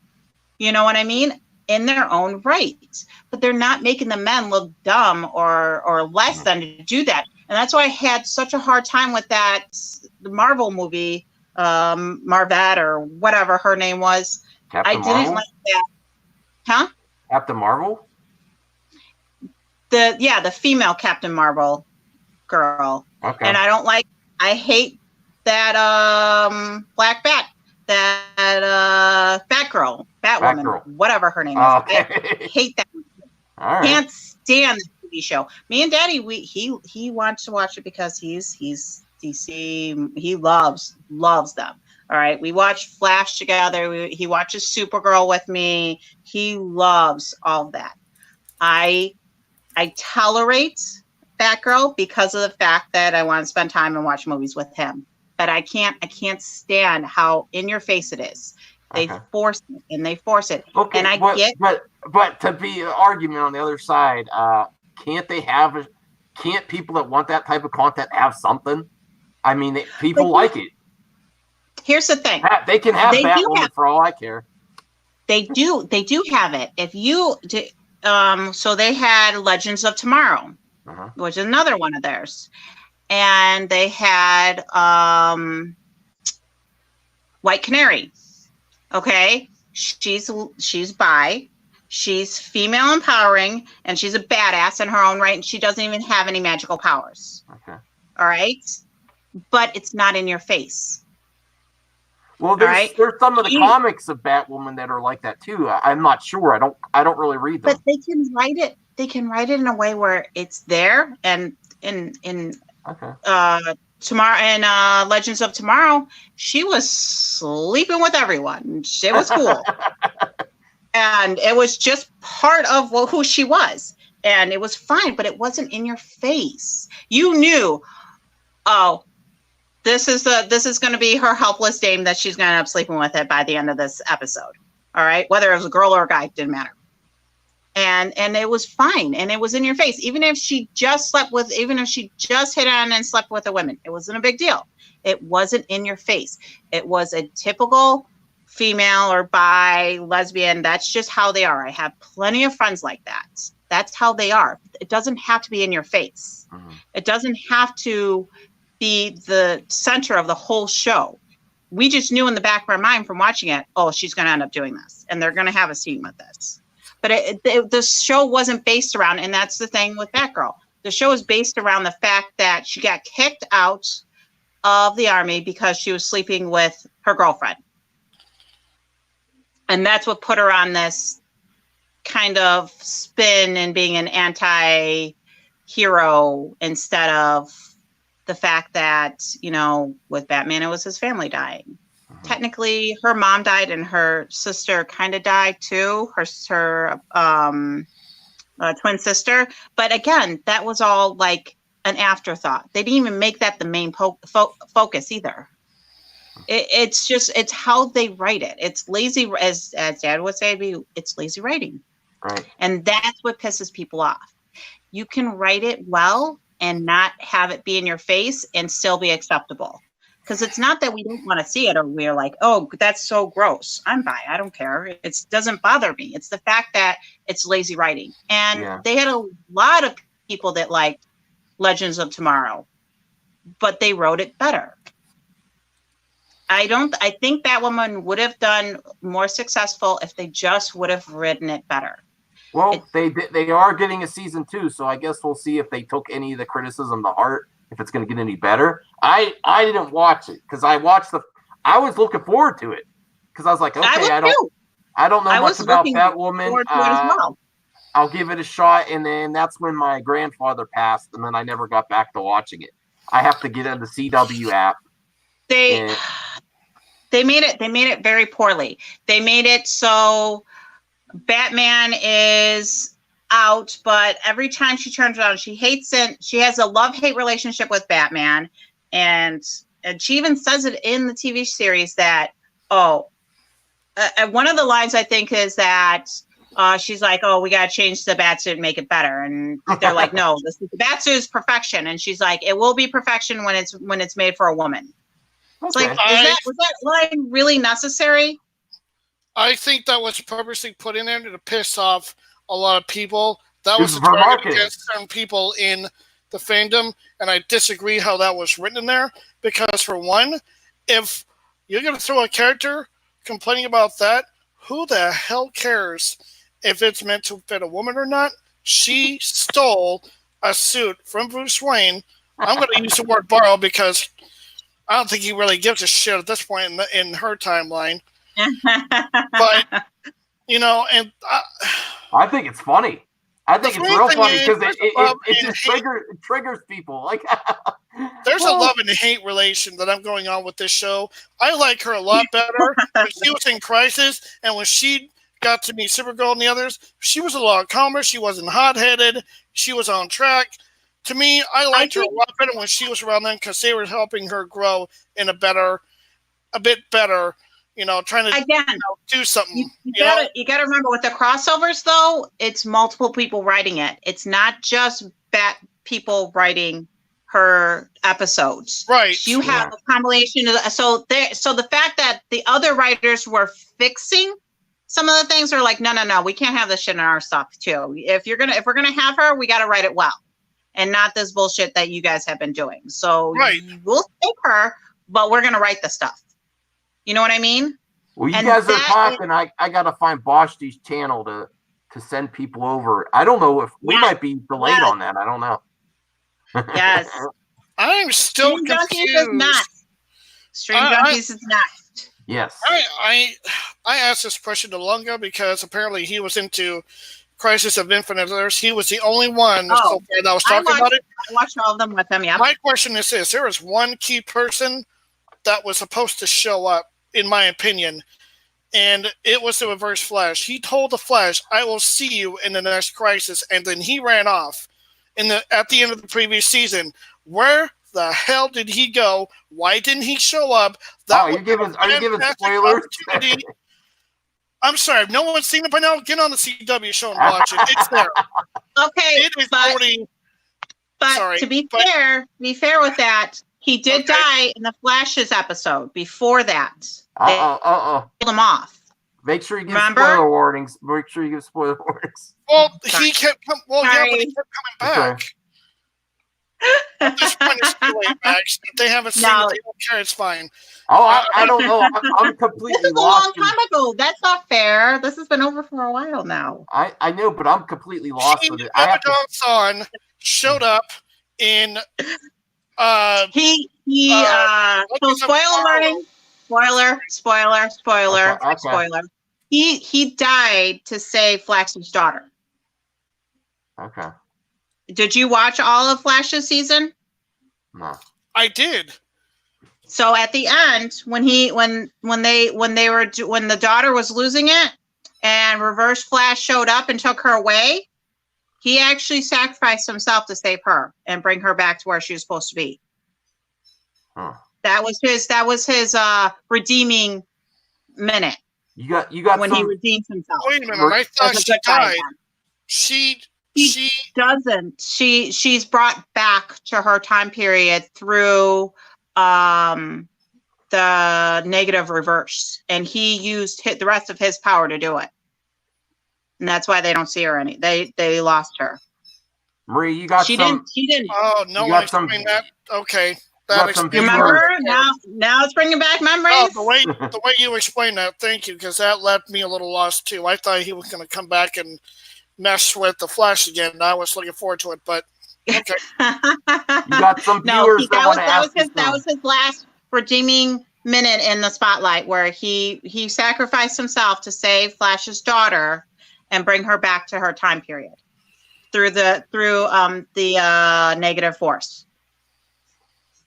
You know what I mean? In their own right. But they're not making the men look dumb or less than to do that. And that's why I had such a hard time with the Marvel movie, Marvette or whatever her name was.
Captain
Marvel? Didn't like that. Huh?
Captain Marvel?
The female Captain Marvel girl. Okay. And I hate that Black Bat. That Batwoman, whatever her name is. Okay. I hate that. All right. Can't stand the TV show. Me and Daddy, he wants to watch it because he's DC. He loves them. All right. We watch Flash together. He watches Supergirl with me. He loves all of that. I tolerate Batgirl because of the fact that I want to spend time and watch movies with him. But I can't stand how in your face it is. They force it and they force it.
Okay,
and
but to be an argument on the other side, can't people that want that type of content have something? I mean, people like it.
Here's the thing.
They can have Batwoman for all I care.
They do have it. If you so they had Legends of Tomorrow, which is another one of theirs. And they had White Canary. Okay, she's bi, she's female empowering, and she's a badass in her own right, and she doesn't even have any magical powers. Okay. All right, but it's not in your face.
Well, there's some of the comics of Batwoman that are like that too. I'm not sure. I don't really read them.
But they can write it. They can write it in a way where it's there, and in Tomorrow and Legends of Tomorrow, she was sleeping with everyone. It was cool. And it was just part of who she was. And it was fine, but it wasn't in your face. You knew, oh, this is going to be her helpless dame that she's going to end up sleeping with it by the end of this episode. All right? Whether it was a girl or a guy, didn't matter. And it was fine, and it was in your face. Even if she just hit on and slept with a woman, it wasn't a big deal. It wasn't in your face. It was a typical female or bi, lesbian. That's just how they are. I have plenty of friends like that. That's how they are. It doesn't have to be in your face. It doesn't have to be the center of the whole show. We just knew in the back of our mind from watching it, oh, she's going to end up doing this, and they're going to have a scene with this. But the show wasn't based around, and that's the thing with Batgirl. The show is based around the fact that she got kicked out of the army because she was sleeping with her girlfriend. And that's what put her on this kind of spin and being an anti-hero instead of the fact that, with Batman, it was his family dying. Technically, her mom died and her sister kind of died too. Her twin sister. But again, that was all like an afterthought. They didn't even make that the main focus either. It's how they write it. It's lazy, as Dad would say, it's lazy writing.
Right.
And that's what pisses people off. You can write it well and not have it be in your face and still be acceptable. Because it's not that we don't want to see it or we're like, oh, that's so gross. I'm bi. I don't care. It doesn't bother me. It's the fact that it's lazy writing. And they had a lot of people that liked Legends of Tomorrow, but they wrote it better. I think that woman would have done more successful if they just would have written it better.
Well, they are getting a season 2, so I guess we'll see if they took any of the criticism to heart. If it's going to get any better. I didn't watch it because I was looking forward to it because I was like, okay, I don't know much about Batwoman. I'll give it a shot. And then that's when my grandfather passed, and then I never got back to watching it. I have to get on the CW app.
They made it very poorly. They made it so Batman is out, but every time she turns around, she hates it. She has a love-hate relationship with Batman, and she even says it in the TV series that one of the lines I think is that she's like, oh, we gotta change the Batsuit and make it better, and they're like, no, the Batsuit is perfection, and she's like, it will be perfection when it's made for a woman. It's like, was that line really necessary?
I think that was purposely put in there to piss off a lot of people. That was the target against certain people in the fandom, and I disagree how that was written in there, because for one, if you're going to throw a character complaining about that, who the hell cares if it's meant to fit a woman or not? She stole a suit from Bruce Wayne. I'm going to use the word borrow because I don't think he really gives a shit at this point in her timeline. But, and
I think it's funny. I think it's real funny because it just triggers people. Like,
there's a love and hate relation that I'm going on with this show. I like her a lot better when she was in Crisis, and when she got to meet Supergirl and the others, she was a lot calmer. She wasn't hot-headed. She was on track. To me, I liked her a lot better when she was around them because they were helping her grow in a bit better, trying to
Again,
do something.
You gotta remember with the crossovers though, it's multiple people writing it. It's not just people writing her episodes.
Right.
You have a combination of so the fact that the other writers were fixing some of the things are like, no, we can't have this shit in our stuff too. If we're gonna have her, we gotta write it well. And not this bullshit that you guys have been doing. So we'll take her, but we're gonna write the stuff. You know what I mean?
Well, you guys are talking. I gotta find Bosch's channel to send people over. I don't know if we might be delayed on that. I don't know.
Yes.
I'm still
Stream
confused.
Junkies is not. Stream Junkies is not.
Yes.
I asked this question to Lunga because apparently he was into Crisis of Infinite Earths. He was the only one so far that was talking about it.
I watched all of them with him, yeah.
My question is this. There was one key person that was supposed to show up, in my opinion, and it was the Reverse Flash. He told the Flash, I will see you in the next Crisis, and then he ran off at the end of the previous season. Where the hell did he go? Why didn't he show up?
Are you giving spoilers?
I'm sorry, if no one's seen it by now, get on the CW show and watch it. It's there.
Okay,
it is already.
But to be fair with that, he did die in the Flash's episode. Before that, they killed him off.
Make sure you give spoiler warnings. Make sure you give spoiler warnings.
Well, he kept. Well, yeah, but he kept coming back. At this point, it's too late, Max. If they haven't seen it, they don't care. It's fine.
Oh, I don't know. I'm completely
this is
lost.
a long time ago. That's not fair. This has been over for a while now.
I know, but I'm completely lost with it.
Abaddon showed up in.
So spoiler warning. Spoiler. He died to save Flax's daughter.
Okay.
Did you watch all of Flash's season?
No.
I did.
So at the end, when the daughter was losing it, and Reverse Flash showed up and took her away, he actually sacrificed himself to save her and bring her back to where she was supposed to be.
Huh.
That was his redeeming minute.
You got
when he redeemed himself.
Wait a minute, I thought she died. She
doesn't. She's brought back to her time period through the negative reverse, and he used the rest of his power to do it, and that's why they don't see her they lost her.
Marie, you got
she didn't.
Oh, no one explained that. Okay.
Remember now it's bringing back memories.
Oh, the way you explained that, thank you, because that left me a little lost too. I thought he was going to come back and mess with the Flash again. And I was looking forward to it, but okay.
You got some viewers
that was his last redeeming minute in the spotlight, where he sacrificed himself to save Flash's daughter and bring her back to her time period through the negative force.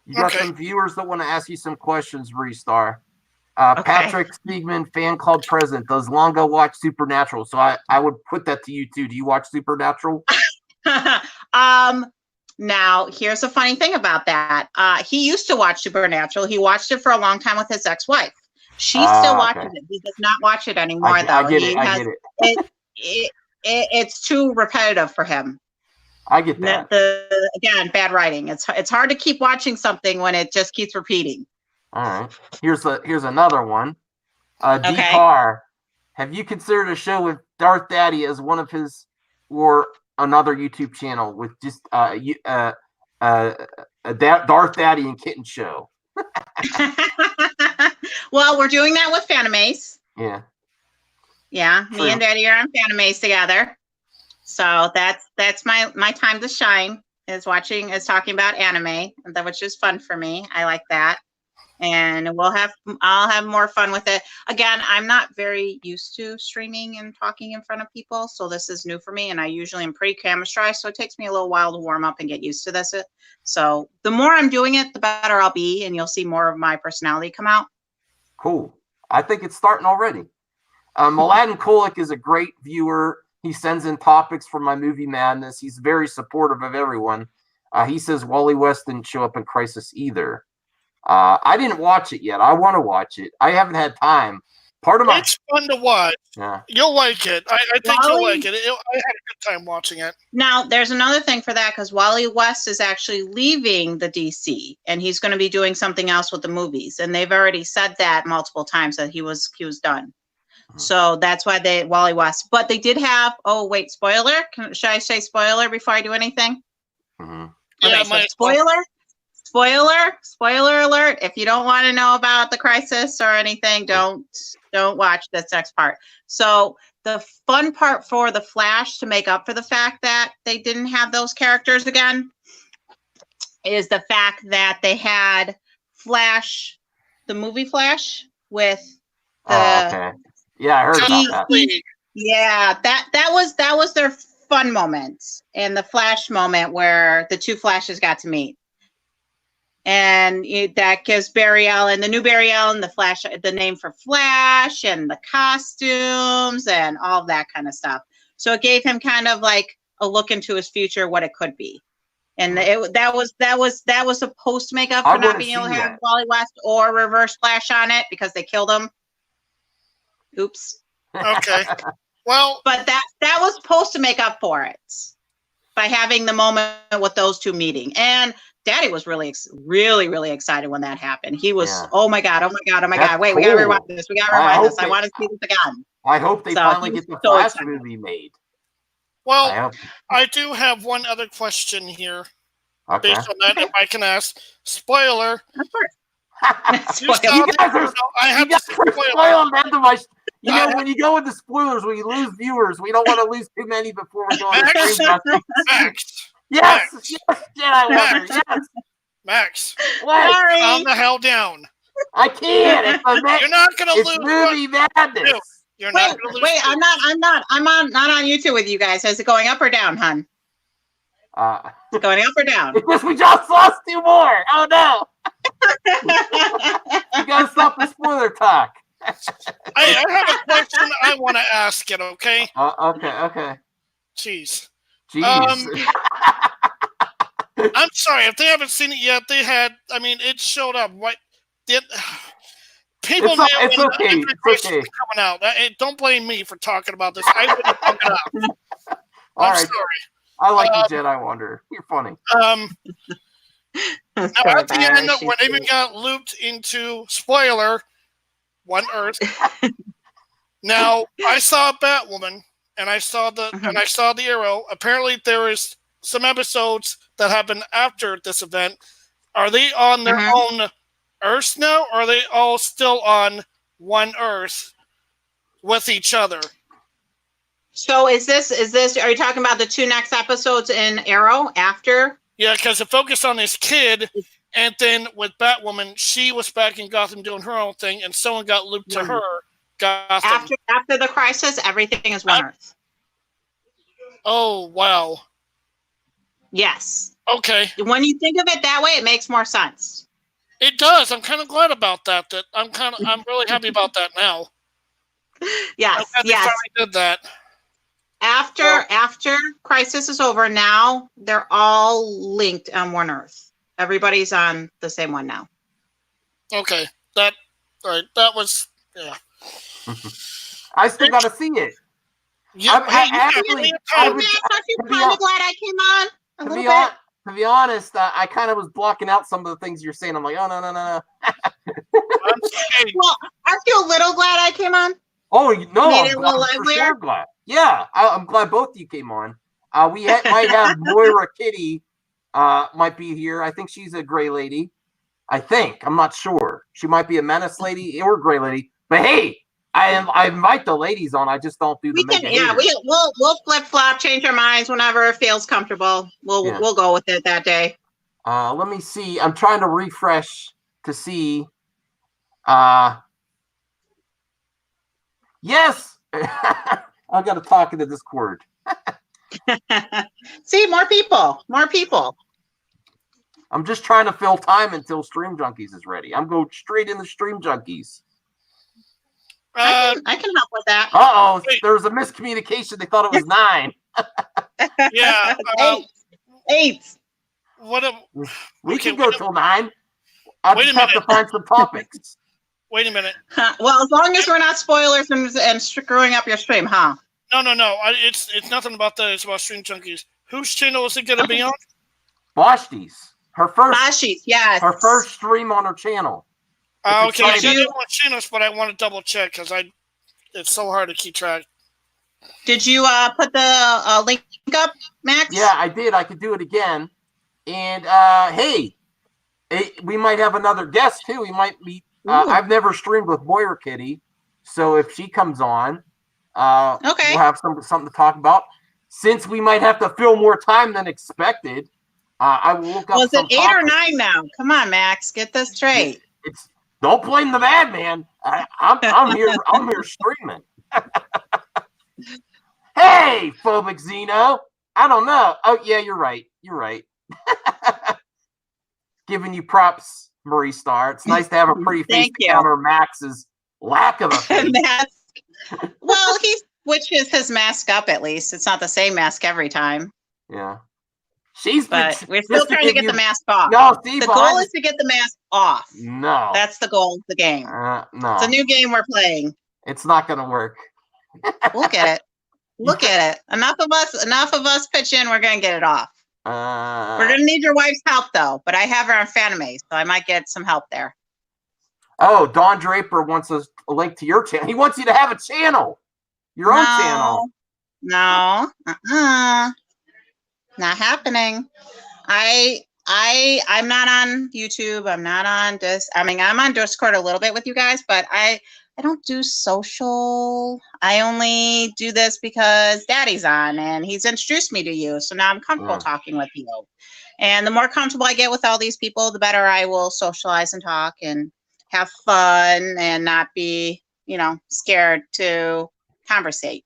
You got some viewers that want to ask you some questions, Restar. Patrick Siegman, fan club president. Does Longo watch Supernatural? So I would put that to you too. Do you watch Supernatural?
Now, here's the funny thing about that. He used to watch Supernatural. He watched it for a long time with his ex-wife. She still watches it. He does not watch it anymore,
I get it.
It's too repetitive for him.
I get that.
Again, bad writing. It's hard to keep watching something when it just keeps repeating.
All right. Here's another one. D-Car, have you considered a show with Darth Daddy as one of his, or another YouTube channel with just Darth Daddy and Kitten show?
Well, we're doing that with Fandom.
Yeah.
Yeah, me and Daddy are on Fandom together. So that's my time to shine, is talking about anime, which is fun for me. I like that. And I'll have more fun with it. Again, I'm not very used to streaming and talking in front of people, so this is new for me, and I usually am pretty camera shy, so it takes me a little while to warm up and get used to this. So the more I'm doing it, the better I'll be, and you'll see more of my personality come out.
Cool. I think it's starting already. Mladen Kolik is a great viewer. He sends in topics for my movie madness. He's very supportive of everyone. He says Wally West didn't show up in Crisis either. I didn't watch it yet. I want to watch it. I haven't had time.
It's fun to watch.
Yeah.
You'll like it. I think you'll like it. I had a good time watching it.
Now, there's another thing for that because Wally West is actually leaving the DC, and he's going to be doing something else with the movies. And they've already said that multiple times that he was done. So that's why Wally West. But they did have. Oh wait, spoiler. Should I say spoiler before I do anything?
Mm-hmm.
Yeah,
okay, so spoiler alert. If you don't want to know about the Crisis or anything, don't watch this next part. So the fun part for the Flash to make up for the fact that they didn't have those characters again is the fact that they had Flash, the movie Flash with the
okay. Yeah, I heard about that.
Yeah, that was their fun moment, and the Flash moment where the two Flashes got to meet. And that gives Barry Allen, the new Barry Allen, the Flash, the name for Flash, and the costumes and all that kind of stuff. So it gave him kind of like a look into his future, what it could be. And that was supposed to make up for not being able to have Wally West or Reverse Flash on it because they killed him. Oops.
Okay. Well,
but that was supposed to make up for it by having the moment with those two meeting. And Daddy was really excited when that happened. He was, oh my God. Wait, cool. We gotta rewind this. I want to see this again.
I hope they finally get the Flash movie made.
Well, I do have one other question here.
Okay.
Based on that, if I can ask. Spoiler.
Of course.
You guys are spoiling my. You know, when you go into spoilers, when you lose viewers, we don't want to lose too many before we go on the stream. Yes, Jedi Wonder, yes.
Max,
Sorry.
calm the hell down.
I can't.
You're not gonna lose.
Movie madness.
You're not gonna lose.
Wait, I'm not on YouTube with you guys. Is it going up or down, hon? Is it going up or down?
Because we just lost 2 more. Oh no. You gotta stop the spoiler talk.
I have a question I want to ask it, okay?
Okay.
Jeez.
I'm
sorry, if they haven't seen it yet, it showed up. What did people
it's okay.
Coming out. Don't blame me for talking about this. I wouldn't talk it out. I'm sorry.
I like the Jedi Wonder. You're funny.
Now at the end, when they got looped into spoiler, One Earth. Now I saw Batwoman, and I saw the Arrow. Apparently, there is some episodes that happened after this event. Are they on their own Earths now, or are they all still on one Earth with each other?
So is this? Are you talking about the 2 next episodes in Arrow after?
Yeah, because it focused on this kid, and then with Batwoman, she was back in Gotham doing her own thing, and someone got looped to her. Gotham.
After the Crisis, everything is one Earth.
Oh wow.
Yes.
Okay.
When you think of it that way, it makes more sense.
It does. I'm kind of glad about that. I'm really happy about that now.
Yes.
I'm glad they finally did that.
After Crisis is over, now they're all linked on one Earth. Everybody's on the same one now.
Okay. That was
I still gotta see it.
I'm actually kind of glad I came on a little bit.
To be honest, I kind of was blocking out some of the things you're saying. I'm like, oh no.
Well, aren't you a little glad I came on?
Oh no,
Made it a little livelier?
Sure glad. Yeah, I'm glad both of you came on. We might have Moira Kitty might be here. I think she's a gray lady. I'm not sure. She might be a Menace lady or gray lady. But hey, I invite the ladies on. I just don't do the
we'll flip flop, change our minds whenever it feels comfortable. We'll go with it that day.
Let me see. I'm trying to refresh to see. Yes, I've got to talk into Discord.
See, more people.
I'm just trying to fill time until Stream Junkies is ready. I'm going straight into Stream Junkies.
I can help with that.
There was a miscommunication. They thought it was 9.
Yeah.
8.
We
can go till 9. I'll just have to find some topics.
Wait a minute.
Well, as long as we're not spoilers and screwing up your stream, huh?
No. It's nothing about that. It's about Stream Junkies. Whose channel is it going to be on?
Vashti's. Her first stream on her channel.
Okay, I didn't want channels, but I want to double check because it's so hard to keep track.
Did you put the link up, Max?
Yeah, I did. I could do it again. And hey, we might have another guest too. We might meet. I've never streamed with Moira Kitty, so if she comes on, we'll have something to talk about. Since we might have to fill more time than expected, I will look up.
Was it 8 or 9 now? Come on, Max, get this straight.
Don't blame the madman. I'm here. I'm here streaming. Hey, phobic Xeno. I don't know. Oh yeah, you're right. You're right. Giving you props, Marie Star. It's nice to have a pretty face to counter Max's lack of a face.
Well, he switches his mask up at least. It's not the same mask every time.
Yeah.
But we're still trying to get the mask off.
No, Steve,
the goal is to get the mask off.
No.
That's the goal of the game.
No.
It's a new game we're playing.
It's not going to work.
Look at it. Look at it. Enough of us pitch in. We're going to get it off. We're going to need your wife's help, though. But I have her on Fanime, so I might get some help there.
Oh, Don Draper wants a link to your channel. He wants you to have a channel. Your own channel.
No. Not happening. I'm not on YouTube. I'm not on this. I mean, I'm on Discord a little bit with you guys, but I don't do social. I only do this because Daddy's on and he's introduced me to you. So now I'm comfortable talking with you. And the more comfortable I get with all these people, the better I will socialize and talk and have fun and not be, scared to conversate.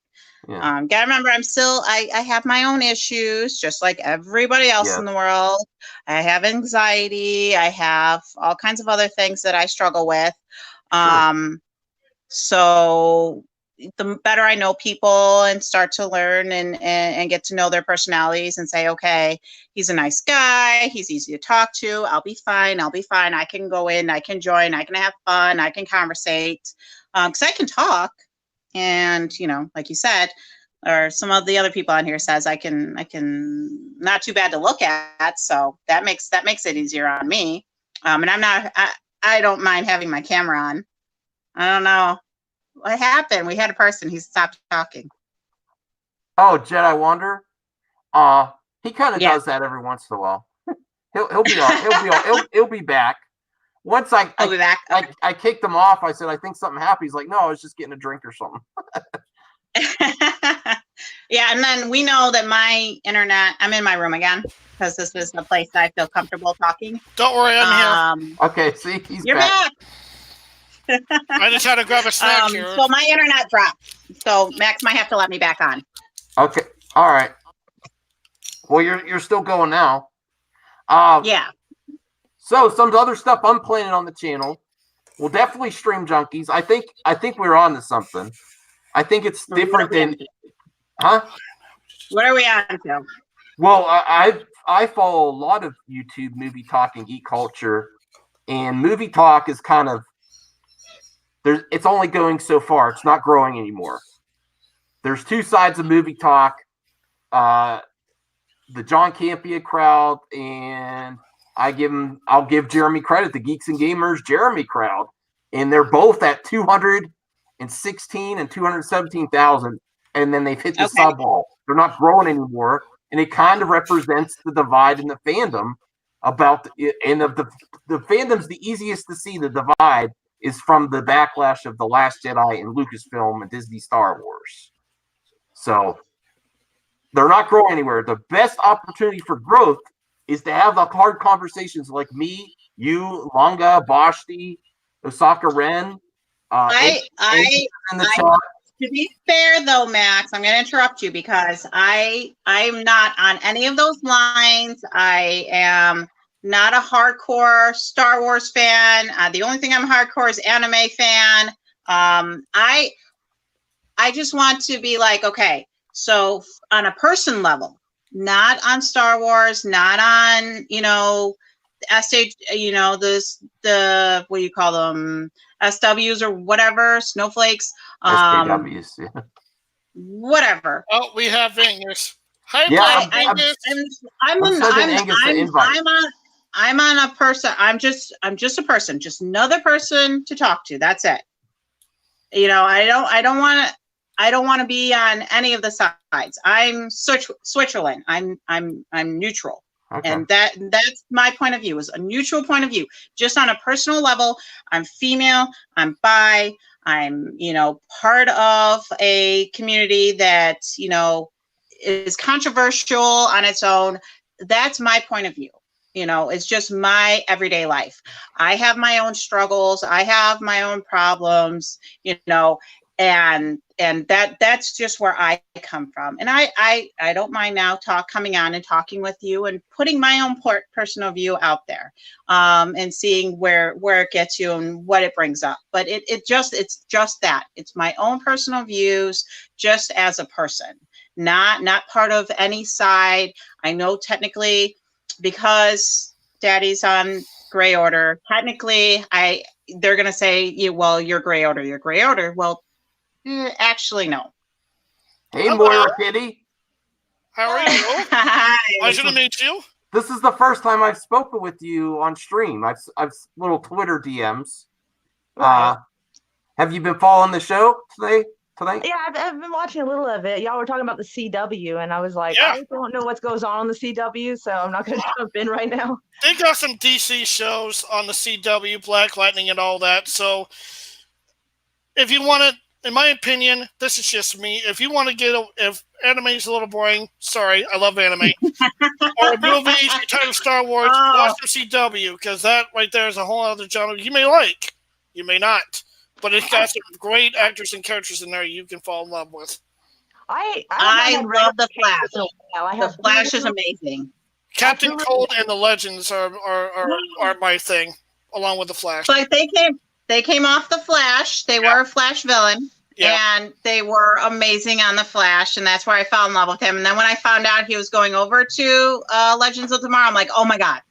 Yeah.
Gotta remember, I have my own issues, just like everybody else in the world. I have anxiety. I have all kinds of other things that I struggle with. So the better I know people and start to learn and get to know their personalities and say, okay, he's a nice guy. He's easy to talk to. I'll be fine. I can go in. I can join. I can have fun. I can conversate. Because I can talk. And, like you said, or some of the other people on here says I can not too bad to look at. So that makes it easier on me. And I don't mind having my camera on. I don't know what happened. We had a person, he stopped talking.
Oh, Jedi Wander. He kind of does that every once in a while. He'll be back. Once
I'll be back.
I kicked him off. I said, I think something happened. He's like, no, I was just getting a drink or something.
Yeah, and then we know that my internet, I'm in my room again, because this is the place I feel comfortable talking.
Don't worry, I'm here.
Okay, see,
you're back.
I just had to grab a snack here.
So my internet dropped. So Max might have to let me back on.
Okay, all right. Well, you're still going now.
Yeah.
So some other stuff I'm planning on the channel. We'll definitely stream Junkies. I think we're on to something. I think it's different than, huh?
What are we on to?
Well, I follow a lot of YouTube movie talk and geek culture, and movie talk is kind of it's only going so far. It's not growing anymore. There's two sides of movie talk. The John Campea crowd, and I'll give Jeremy credit, the Geeks and Gamers Jeremy crowd, and they're both at 216 and 217,000, and then they've hit the sub wall. They're not growing anymore, and it kind of represents the divide in the fandom the fandom's the easiest to see. The divide is from the backlash of The Last Jedi and Lucasfilm and Disney Star Wars. So they're not growing anywhere. The best opportunity for growth is to have the hard conversations like me, you, Longa, Bashti, Osaka Ren. In the chat.
To be fair, though, Max, I'm going to interrupt you because I'm not on any of those lines. I am not a hardcore Star Wars fan. The only thing I'm hardcore is anime fan. I just want to be like, okay, so on a person level, not on Star Wars, not on, SH, the what do you call them, SWs or whatever, snowflakes,
SJWs, yeah.
whatever.
Oh, we have Angus. Hi,
Yeah,
I'm on a person. I'm just a person, just another person to talk to. That's it. I don't want to be on any of the sides. I'm Switzerland. I'm neutral.
Okay.
And that's my point of view, is a neutral point of view. Just on a personal level, I'm female, I'm bi, I'm, part of a community that, is controversial on its own. That's my point of view. It's just my everyday life. I have my own struggles. I have my own problems, and that's just where I come from. And I don't mind now coming on and talking with you and putting my own personal view out there, and seeing where it gets you and what it brings up. But it's just that. It's my own personal views, just as a person, not part of any side. I know technically, because Daddy's on Gray Order, technically they're gonna say, well, you're Gray Order. Well, actually, no.
Hey, Moira Kitty.
How are you?
Hi.
Pleasure to meet you.
This is the first time I've spoken with you on stream. I've little Twitter DMs.
Right.
Have you been following the show tonight?
Yeah, I've been watching a little of it. Y'all were talking about the CW, and I was like,
Yeah.
I don't know what goes on the CW, so I'm not going to jump in right now.
They got some DC shows on the CW, Black Lightning and all that. So if you want to, in my opinion, this is just me. If you want to if anime is a little boring, sorry, I love anime. Or movies, you're tired of Star Wars, watch the CW, because that right there is a whole other genre you may like. You may not. But it's got some great actors and characters in there you can fall in love with.
I love The Flash. The Flash is amazing.
Captain Cold and the Legends are my thing, along with The Flash.
But they came off The Flash. They were a Flash villain. Yeah. And they were amazing on The Flash, and that's where I fell in love with him. And then when I found out he was going over to Legends of Tomorrow, I'm like, oh my god!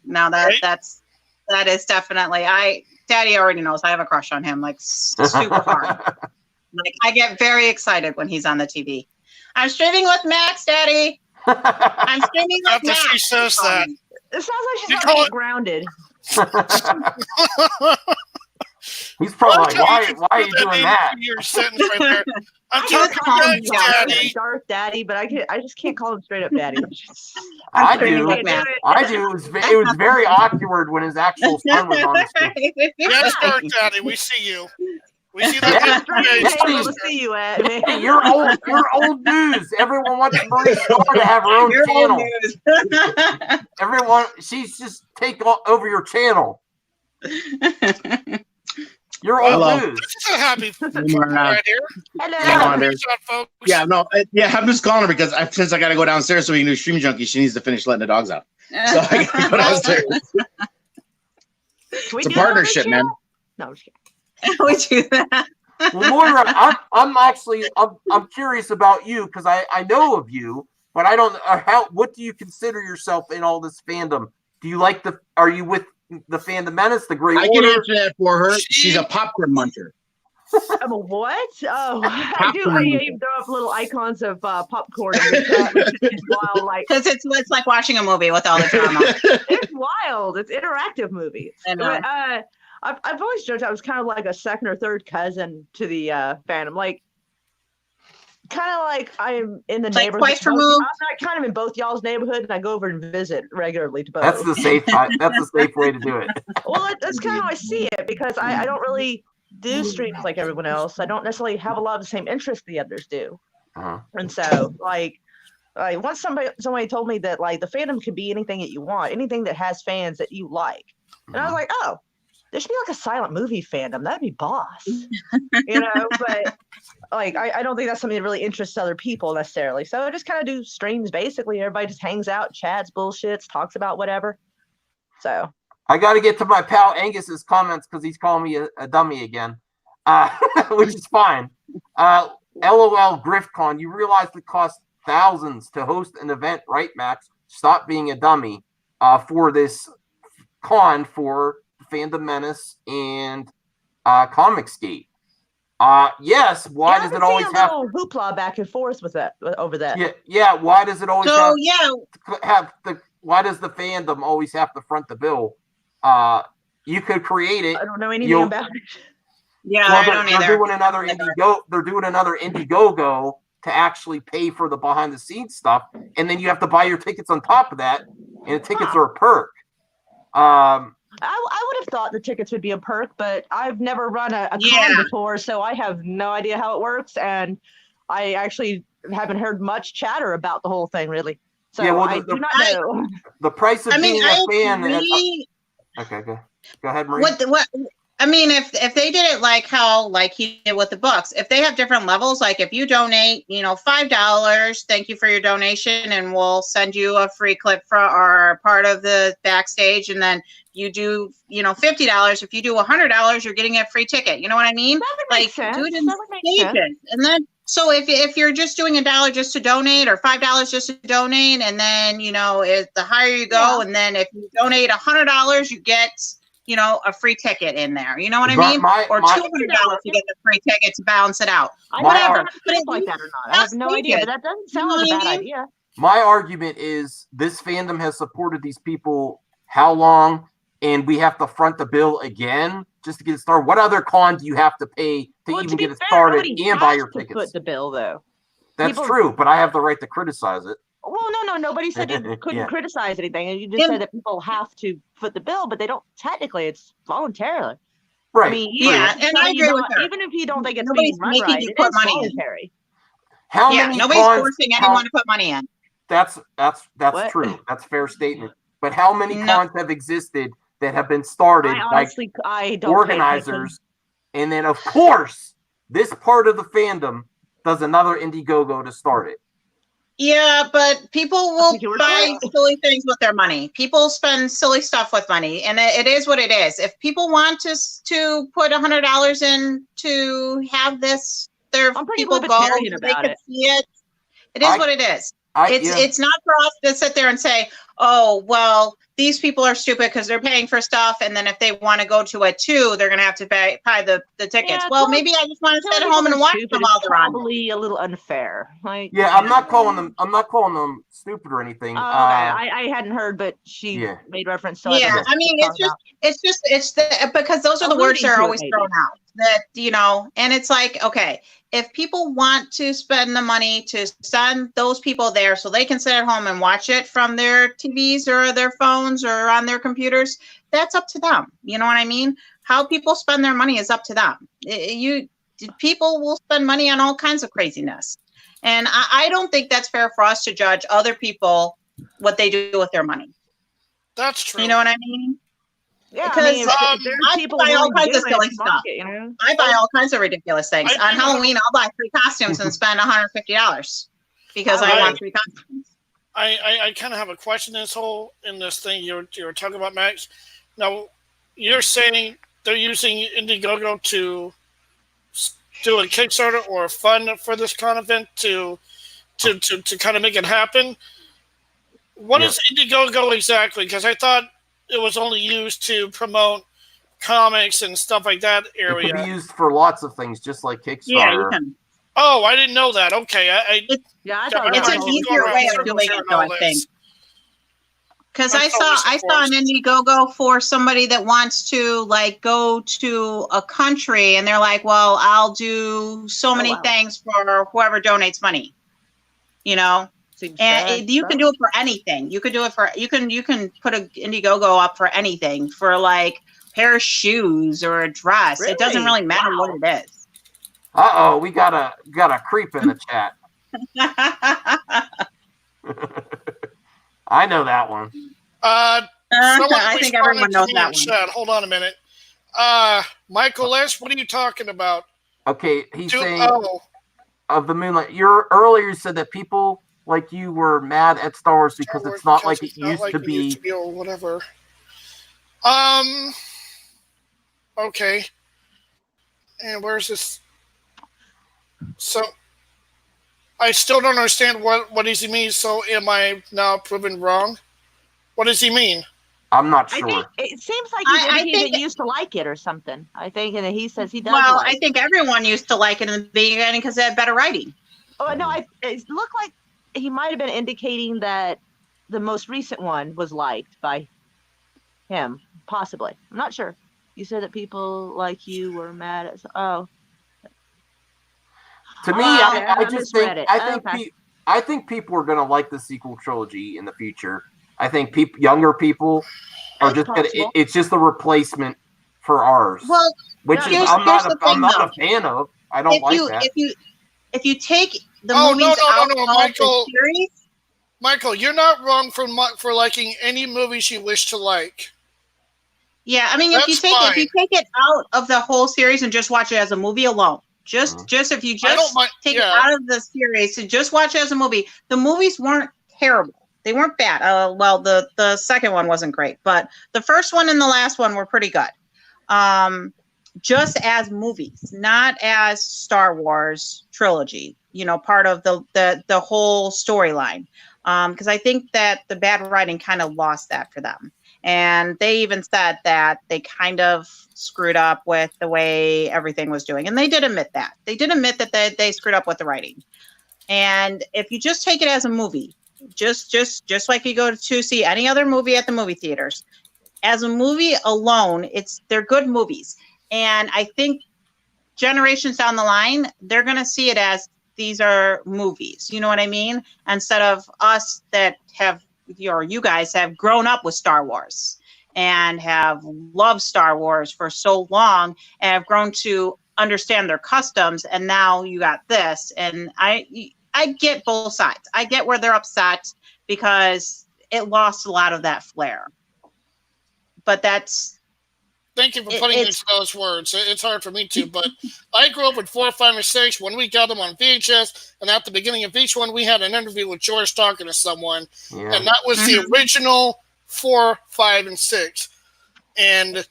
Now that is definitely Daddy already knows I have a crush on him, like super hard. Like, I get very excited when he's on the TV. I'm streaming with Max, Daddy. I'm streaming with Max.
She says that.
It sounds like she's about to get grounded.
He's probably like, why are you doing that?
Your sentence right there. I'm
Just call him
Daddy.
Dark Daddy, but I just can't call him straight up Daddy.
I do. It was very awkward when his actual son was on the screen.
Yes, Dark Daddy, we see you. We see that.
We'll see you at, man.
Hey, you're old news. Everyone wants Marie Star to have her own channel. Everyone, she's just take over your channel. You're old news.
This is a happy
right
here.
Hello.
Folks.
Yeah, no, I'm just calling her because since I got to go downstairs so we can do Stream Junkie, she needs to finish letting the dogs out. So I got to go downstairs. It's a partnership, man.
No, I'm just kidding.
We do that.
Well, Moira, I'm curious about you because I know of you, but I don't know what do you consider yourself in all this fandom? Do you like are you with the fandom Menace, the Great Order?
I can answer that for her. She's a popcorn muncher.
I'm a what? Oh, I do. I even throw up little icons of popcorn in the chat, which is wild. Like,
because it's like watching a movie with all the drama.
It's wild. It's interactive movie. But, I've always joked I was kind of like a second or third cousin to the fandom. Like, kind of like I'm in the neighborhood.
Twice removed.
I'm kind of in both y'all's neighborhood, and I go over and visit regularly to both.
That's the safe way to do it.
Well, that's kind of how I see it, because I don't really do streams like everyone else. I don't necessarily have a lot of the same interests the others do.
Uh-huh.
And so, like once somebody told me that like the fandom can be anything that you want, anything that has fans that you like, and I was like, oh, there should be like a silent movie fandom. That'd be boss, But like, I don't think that's something that really interests other people necessarily. So I just kind of do streams. Basically, everybody just hangs out, chats, bullshits, talks about whatever. So
I got to get to my pal Angus's comments because he's calling me a dummy again, which is fine. LOL GriftCon, you realize it costs thousands to host an event, right, Max? Stop being a dummy. for this con for Fandom Menace and Comicsgate. Yes. Why does it always have
hoopla back and forth with that over that?
Yeah. Why does it always
So
why does the fandom always have to front the bill? You could create it.
I don't know anything about it.
Yeah,
well,
I don't either.
They're doing another Indiegogo to actually pay for the behind the scenes stuff, and then you have to buy your tickets on top of that, and the tickets are a perk.
I would have thought the tickets would be a perk, but I've never run a con before, so I have no idea how it works, and I actually haven't heard much chatter about the whole thing, really. So I do not know.
The price of being a fan. Okay, go ahead, Marie.
I mean, if they did it like he did with the books, if they have different levels, like if you donate, $5, thank you for your donation, and we'll send you a free clip or part of the backstage, and then you do, $50. If you do $100, you're getting a free ticket. You know what I mean?
That would make sense.
Do it in stages, and then. So if you're just doing $1 just to donate or $5 just to donate, and then the higher you go, and then if you donate $100, you get a free ticket in there. You know what I mean? Or $200 to get the free ticket to balance it out.
I don't know if it's like that or not. I have no idea, but that doesn't sound like a bad idea.
My argument is this fandom has supported these people how long, and we have to front the bill again just to get it started. What other con do you have to pay to even get it started and buy your tickets?
Foot the bill, though.
That's true, but I have the right to criticize it.
Well, no, nobody said you couldn't criticize anything. You just said that people have to foot the bill, but they don't. Technically, it's voluntarily.
Right.
I mean,
and I agree with her.
Even if you don't think it's
nobody's
being run
making
right,
you
it
put
is
money
voluntary.
Nobody's forcing anyone to put money in.
That's true. That's a fair statement. But how many cons have existed that have been started by organizers, and then of course this part of the fandom does another Indiegogo to start it?
Yeah, but people will buy silly things with their money. People spend silly stuff with money, and it is what it is. If people want to put $100 in to have people go, they can see it. It is what it is. It's not for us to sit there and say, oh, well, these people are stupid because they're paying for stuff, and then if they want to go to it too, they're going to have to buy the tickets.
Yeah,
well, maybe I just want to sit at home and watch them while they're on.
Probably a little unfair.
I'm not calling them stupid or anything.
I hadn't heard, but she made reference to it.
Yeah, I mean, it's because those are the words that are always thrown out. That and it's like, okay, if people want to spend the money to send those people there so they can sit at home and watch it from their TVs or their phones or on their computers, that's up to them. You know what I mean? How people spend their money is up to them. People will spend money on all kinds of craziness. And I don't think that's fair for us to judge other people what they do with their money.
That's true.
You know what I mean?
Yeah,
because I buy all kinds of silly stuff. I buy all kinds of ridiculous things. On Halloween, I'll buy 3 costumes and spend $150 because I want 3 costumes.
I kind of have a question in this thing you were talking about, Max. Now, you're saying they're using Indiegogo to do a Kickstarter or a fund for this kind of event to kind of make it happen. What is Indiegogo exactly? Because I thought it was only used to promote comics and stuff like that area.
It can be used for lots of things, just like Kickstarter.
Yeah, you can.
Oh, I didn't know that. Okay,
it's an easier way of doing it, though, I think. Because I saw an Indiegogo for somebody that wants to go to a country, and they're like, "Well, I'll do so many things for whoever donates money," And you can do it for anything. You could do it for you can put an Indiegogo up for anything, for a pair of shoes or a dress. Really? It doesn't really matter what it is.
We got a creep in the chat. I know that one.
I think everyone knows that one.
Chat. Hold on a minute. Michael S., what are you talking about?
Okay, he's saying of the Moonlight. Earlier said that people like you were mad at Star Wars because it's not like it used to be
or whatever. Okay. And where's this? So I still don't understand what he means. So am I now proven wrong? What does he mean?
I'm not
I
sure.
think it seems like he
I
indicated
think-
he used to like it or something. I think, and he says he does
Well,
like.
I think everyone used to like it in the beginning because they had better writing.
Oh no, it looked like he might have been indicating that the most recent one was liked by him, possibly. I'm not sure. You said that people like you were mad at. Oh,
To me,
okay,
I just think
misread it.
I think people are gonna like the sequel trilogy in the future. I think younger people are
It's
just gonna.
possible.
It's just a replacement for ours,
Well,
which
yeah,
is
here's the
I'm
thing,
not
though.
a fan of. I don't like that.
If you take the
Oh,
movies out of
Michael.
the series,
Michael, you're not wrong for liking any movies you wish to like.
yeah, I mean, if you
That's
take it out of the whole series and just watch it as a movie alone, just if you
I don't
just
mind-
take
yeah.
it out of the series and just watch it as a movie, the movies weren't terrible. They weren't bad. Well, the second one wasn't great, but the first one and the last one were pretty good. Just as movies, not as Star Wars trilogy. You know, part of the whole storyline. Because I think that the bad writing kind of lost that for them. And they even said that they kind of screwed up with the way everything was doing. And they did admit that. They did admit that they screwed up with the writing. And if you just take it as a movie, just like you go to see any other movie at the movie theaters, as a movie alone, they're good movies. And I think generations down the line, they're going to see it as these are movies. You know what I mean? Instead of us that have, or you guys have grown up with Star Wars and have loved Star Wars for so long and have grown to understand their customs. And now you got this. And I get both sides. I get where they're upset because it lost a lot of that flair. But that's...
Thank you for putting it into those words. It's hard for me to, but I grew up with 4, 5, and 6 when we got them on VHS, and at the beginning of each one, we had an interview with George talking to someone, and that was the original 4, 5, and 6. And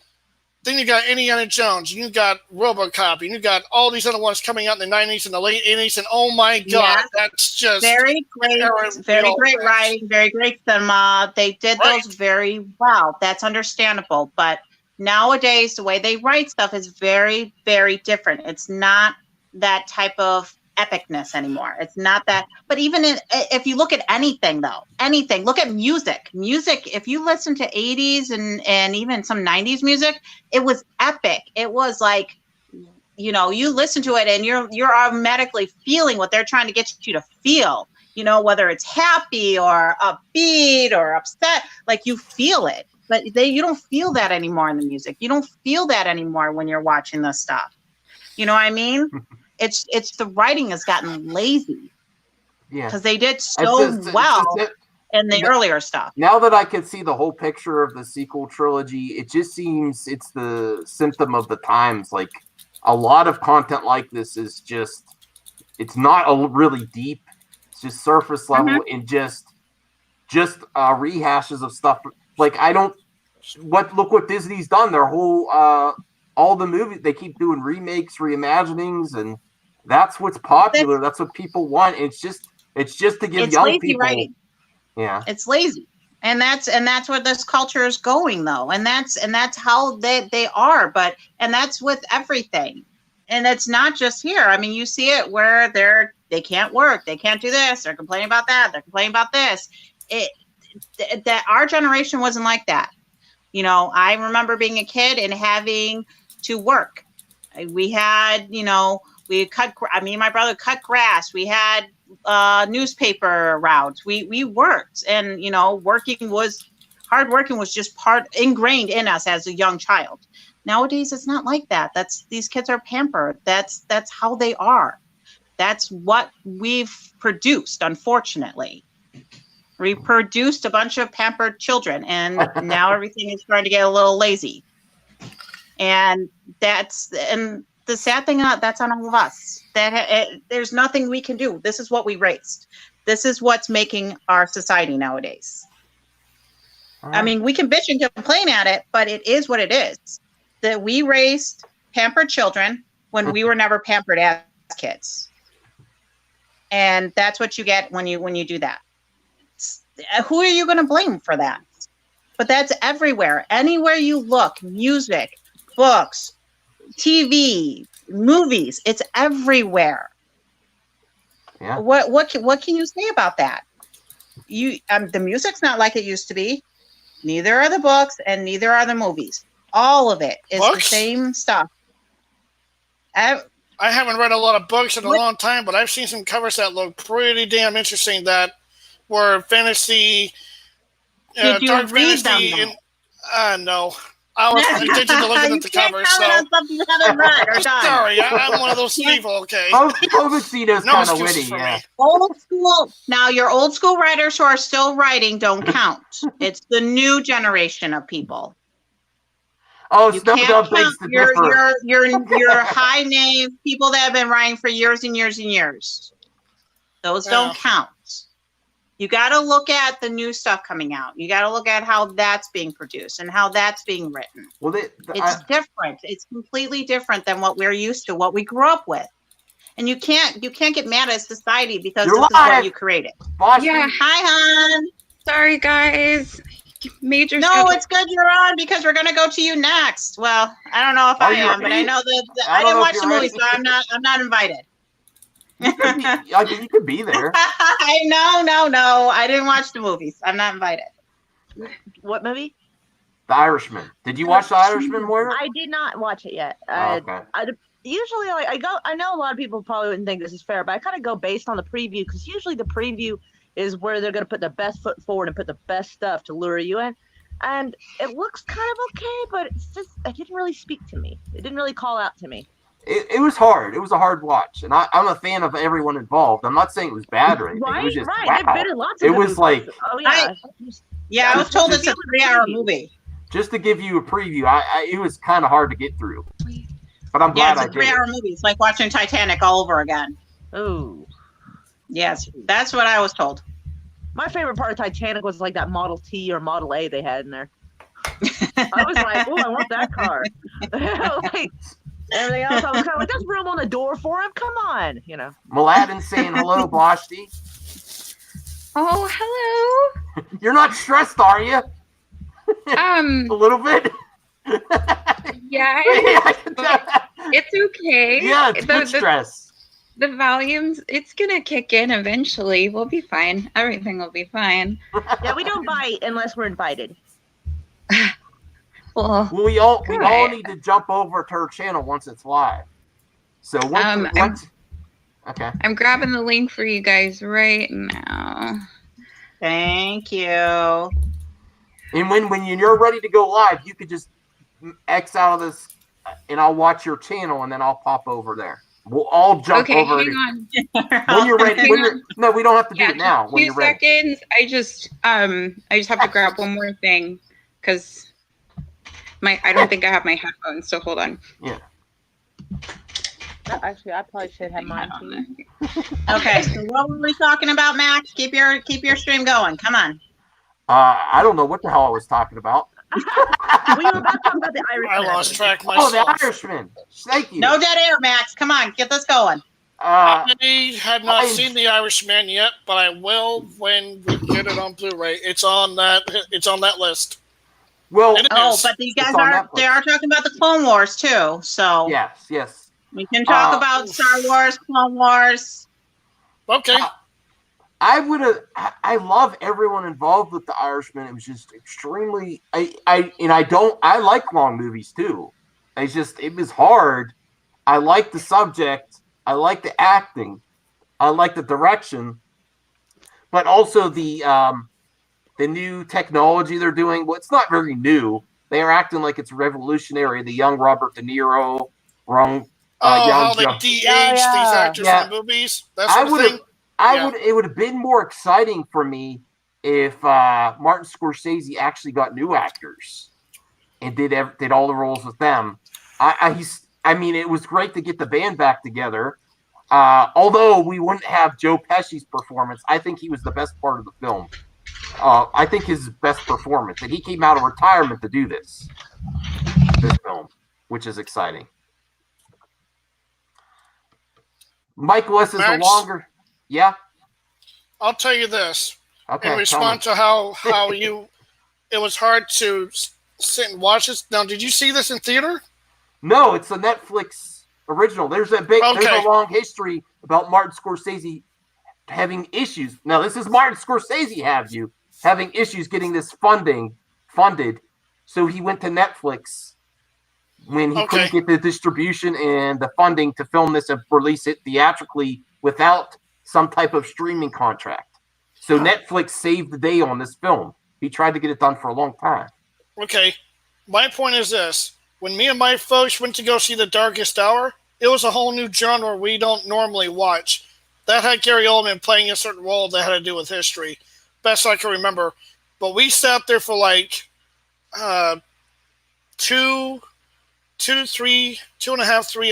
then you got Indiana Jones, you got RoboCop, and you got all these other ones coming out in the 90s and the late 80s, and oh my God, that's just
very great writing, very great cinema. They did those very well. That's understandable, but nowadays, the way they write stuff is very, very different. It's not that type of epicness anymore. It's not that. But even if you look at anything, though, look at music. Music, if you listen to 80s and even some 90s music, it was epic. It was like, you know, you listen to it and you're automatically feeling what they're trying to get you to feel. You know, whether it's happy or upbeat or upset, like you feel it. But you don't feel that anymore in the music. You don't feel that anymore when you're watching this stuff. You know what I mean? It's the writing has gotten lazy. Yeah. Because they did so well in the earlier stuff.
Now that I can see the whole picture of the sequel trilogy, it just seems it's the symptom of the times. Like a lot of content like this is just, it's not really deep. It's just surface level and just rehashes of stuff. Like look what Disney's done. Their whole all the movies, they keep doing remakes, reimaginings, and that's what's popular. That's what people want. It's just to give young people. Writing. Yeah,
it's lazy, and that's where this culture is going, though, and that's how they are. But that's with everything, and it's not just here. I mean, you see it where they can't work, they can't do this, they're complaining about that, they're complaining about this. That our generation wasn't like that. You know, I remember being a kid and having to work. We had, you know, me and my brother cut grass. We had newspaper routes. We worked, and you know, hard working was just ingrained in us as a young child. Nowadays, it's not like that. These kids are pampered. That's how they are. That's what we've produced, unfortunately. We produced a bunch of pampered children, and now everything is starting to get a little lazy. And the sad thing, that's on all of us. There's nothing we can do. This is what we raised. This is what's making our society nowadays. I mean, we can bitch and complain at it, but it is what it is. That we raised pampered children when we were never pampered as kids. And that's what you get when you do that. Who are you going to blame for that? but that's everywhere. Anywhere you look, music, books, TV, movies, it's everywhere.
Yeah.
What can you say about that? The music's not like it used to be. Neither are the books, and neither are the movies. All of it is the same stuff.
I haven't read a lot of books in a long time, but I've seen some covers that look pretty damn interesting that were fantasy.
Did you
dark
read
fantasy.
them?
No. I was addicted to looking at the covers. So.
You haven't read or done.
Sorry, I'm one of those people, okay?
Povicino's kind of witty, yeah.
Old school. Now, your old school writers who are still writing don't count. It's the new generation of people.
Oh,
you
Snuff
can't
begs
count
to
your high name people that have been writing for years and years and years. Those don't count. You got to look at the new stuff coming out. You got to look at how that's being produced and how that's being written.
Well,
it's different. It's completely different than what we're used to, what we grew up with. And you can't get mad at society because this is what you created.
Yeah. Hi, hon. Sorry, guys. Major.
No, it's good you're on because we're gonna go to you next. Well, I don't know if I am, but I know that I didn't watch the movie, so I'm not invited.
You could be there.
No. I didn't watch the movies. I'm not invited.
What movie?
The Irishman. Did you watch The Irishman, Moira?
I did not watch it yet.
Okay.
Usually, I know a lot of people probably wouldn't think this is fair, but I kind of go based on the preview because usually the preview is where they're going to put the best foot forward and put the best stuff to lure you in. And it looks kind of okay, but it's just, it didn't really speak to me. It didn't really call out to me.
It was hard. It was a hard watch. And I'm a fan of everyone involved. I'm not saying it was bad or anything.
Right,
it was just,
right.
Wow. It was like...
Oh, yeah.
I was told it's a 3-hour movie.
Just to give you a preview, it was kind of hard to get through. But I'm glad I did.
It's a 3-hour movie. It's like watching Titanic all over again.
Oh.
Yes, that's what I was told.
My favorite part of Titanic was like that Model T or Model A they had in there. I was like, oh, I want that car. Like, everything else, I was kind of like, there's room on the door for him. Come on,
Mladen saying hello, Bashti.
Oh, hello.
You're not stressed, are you? A little bit.
Yeah, it's okay.
Yeah, it's good stress.
The volumes, it's gonna kick in eventually. We'll be fine. Everything will be fine.
Yeah, we don't bite unless we're invited.
Well,
we all need to jump over to her channel once it's live. So okay.
I'm grabbing the link for you guys right now.
Thank you.
And when you're ready to go live, you could just X out of this, and I'll watch your channel, and then I'll pop over there. We'll all jump over.
Okay, hang on.
When you're ready. No, we don't have to do it now. When you're ready.
2 seconds. I just have to grab one more thing because I don't think I have my headphones. So hold on.
Yeah.
Actually, I probably should have mine too.
Okay, so what were we talking about, Max? Keep your stream going. Come on.
I don't know what the hell I was talking about.
We were about to talk about the Irishman.
I lost track myself.
Oh, the Irishman. Thank you.
No dead air, Max. Come on, get this going.
I had not seen the Irishman yet, but I will when we get it on Blu-ray. It's on that list.
Well,
but you guys they are talking about the Clone Wars too. So
yes.
We can talk about Star Wars, Clone Wars.
Okay.
I love everyone involved with the Irishman. It was just extremely. I like long movies too. It was hard. I like the subject. I like the acting. I like the direction, but also the new technology they're doing. Well, it's not very new. They are acting like it's revolutionary. The young Robert De Niro,
how they de-age these actors in the movies. That's the thing.
It would have been more exciting for me if Martin Scorsese actually got new actors and did all the roles with them. It was great to get the band back together. Although we wouldn't have Joe Pesci's performance, I think he was the best part of the film. I think his best performance, and he came out of retirement to do this film, which is exciting. Michael S. is a longer. Yeah.
I'll tell you this.
Okay.
In response to how you it was hard to sit and watch this. Now, did you see this in theater?
No, it's a Netflix original. There's a long history about Martin Scorsese having issues. Now, this is Martin Scorsese having issues getting this funded. So he went to Netflix when he couldn't get the distribution and the funding to film this and release it theatrically without some type of streaming contract. So Netflix saved the day on this film. He tried to get it done for a long time.
Okay. My point is this. When me and my folks went to go see The Darkest Hour, it was a whole new genre we don't normally watch. That had Gary Oldman playing a certain role that had to do with history. Best I can remember. But we sat there for like 2 to 3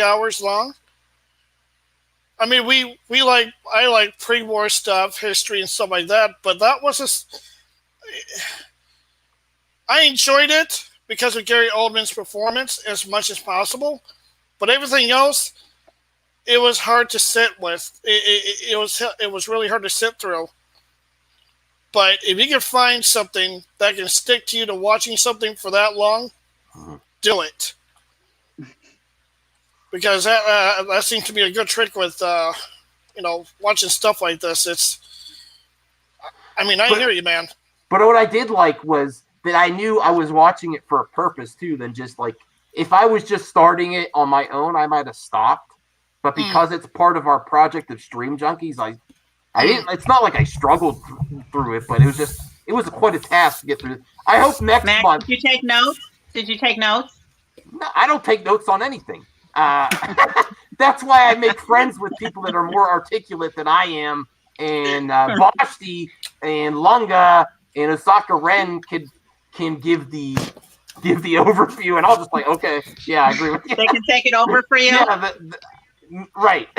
hours long. I mean, I like pre-war stuff, history and stuff like that, but that was I enjoyed it because of Gary Oldman's performance as much as possible, but everything else, it was hard to sit with. It was really hard to sit through. But if you can find something that can stick to you to watching something for that long, do it. Because that seems to be a good trick with, watching stuff like this. I hear you, man.
But what I did like was that I knew I was watching it for a purpose too, than just like, if I was just starting it on my own, I might have stopped. But because it's part of our project of Stream Junkies, I didn't. It's not like I struggled through it, but it was quite a task to get through. I hope next month.
Did you take notes?
No, I don't take notes on anything. That's why I make friends with people that are more articulate than I am, and Vashti and Lunga and Osaka Ren can give the overview, and I'll just like, okay, yeah, I agree with you.
They can take it over for you.
Yeah, right.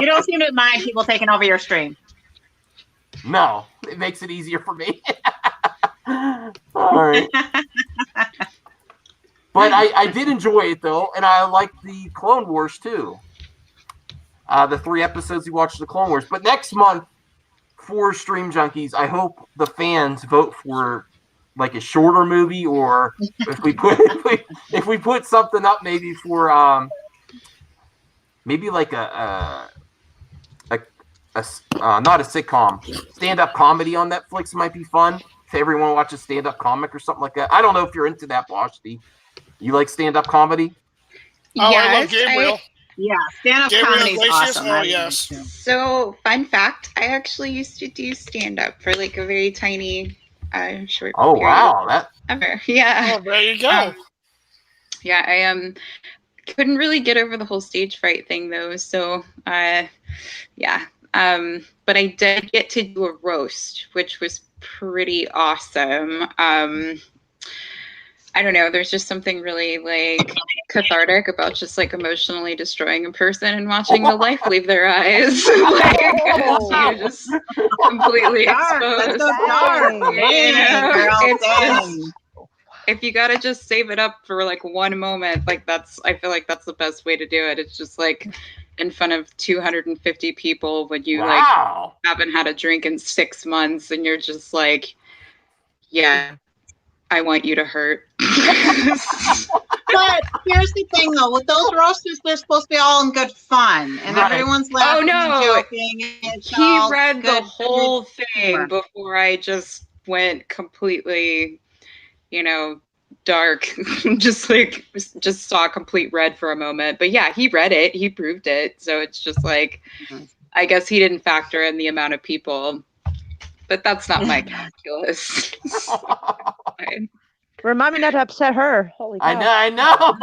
You don't seem to mind people taking over your stream.
No, it makes it easier for me. All right. But I did enjoy it, though, and I liked the Clone Wars, too. The 3 episodes we watched of the Clone Wars. But next month, for Stream Junkies, I hope the fans vote for, like, a shorter movie, or if we put something up maybe for, maybe like a not a sitcom, stand-up comedy on Netflix might be fun. If everyone watches stand-up comic or something like that. I don't know if you're into that, Vashti. You like stand-up comedy?
Oh, yes, I love Gabriel.
Stand-up comedy is awesome.
Oh, yes.
So, fun fact, I actually used to do stand-up for like a very tiny, short period.
Wow.
Ever. Yeah.
Oh, there you go.
Yeah, I couldn't really get over the whole stage fright thing, though. So, yeah. But I did get to do a roast, which was pretty awesome. I don't know. There's just something really like cathartic about just like emotionally destroying a person and watching the life leave their eyes. Like, you're just completely exposed. If you gotta just save it up for like one moment, like I feel like that's the best way to do it. It's just like in front of 250 people when you like haven't had a drink in 6 months and you're just like, yeah, I want you to hurt.
But here's the thing, though. With those roasters, they're supposed to be all in good fun, and everyone's laughing and joking. And
he read the whole thing before I just went completely, dark. just saw complete red for a moment. But yeah, he read it. He proved it. So it's just like, I guess he didn't factor in the amount of people. But that's not my calculus.
Remind me not to upset her. Holy cow.
I know.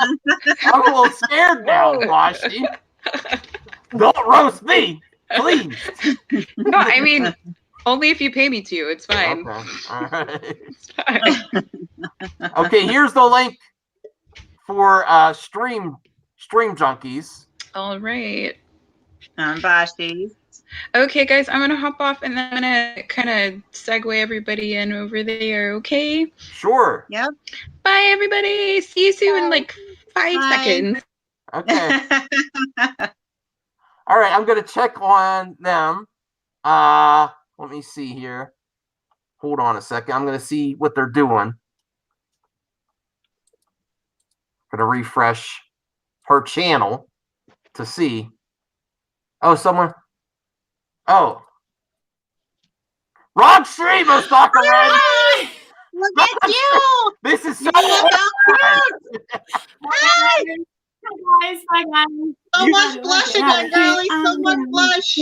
I'm a little scared now, Vashti. Don't roast me, please.
No, I mean, only if you pay me to. It's fine.
Okay. All right. It's fine. Okay, here's the link for Stream Junkies.
All right.
Vashti.
Okay, guys, I'm going to hop off and then I'm going to kind of segue everybody in over there, okay?
Sure.
Yep.
Bye, everybody. See you soon in like 5 seconds.
Okay. All right, I'm going to check on them. Let me see here. Hold on a second. I'm going to see what they're doing. Going to refresh her channel to see. Oh, someone. Oh. Wrong stream, Mustafa Red.
Look at you!
This is so
You look so cute!
Hi, guys. Hi, guys.
So much blush again, girlie. So much blush.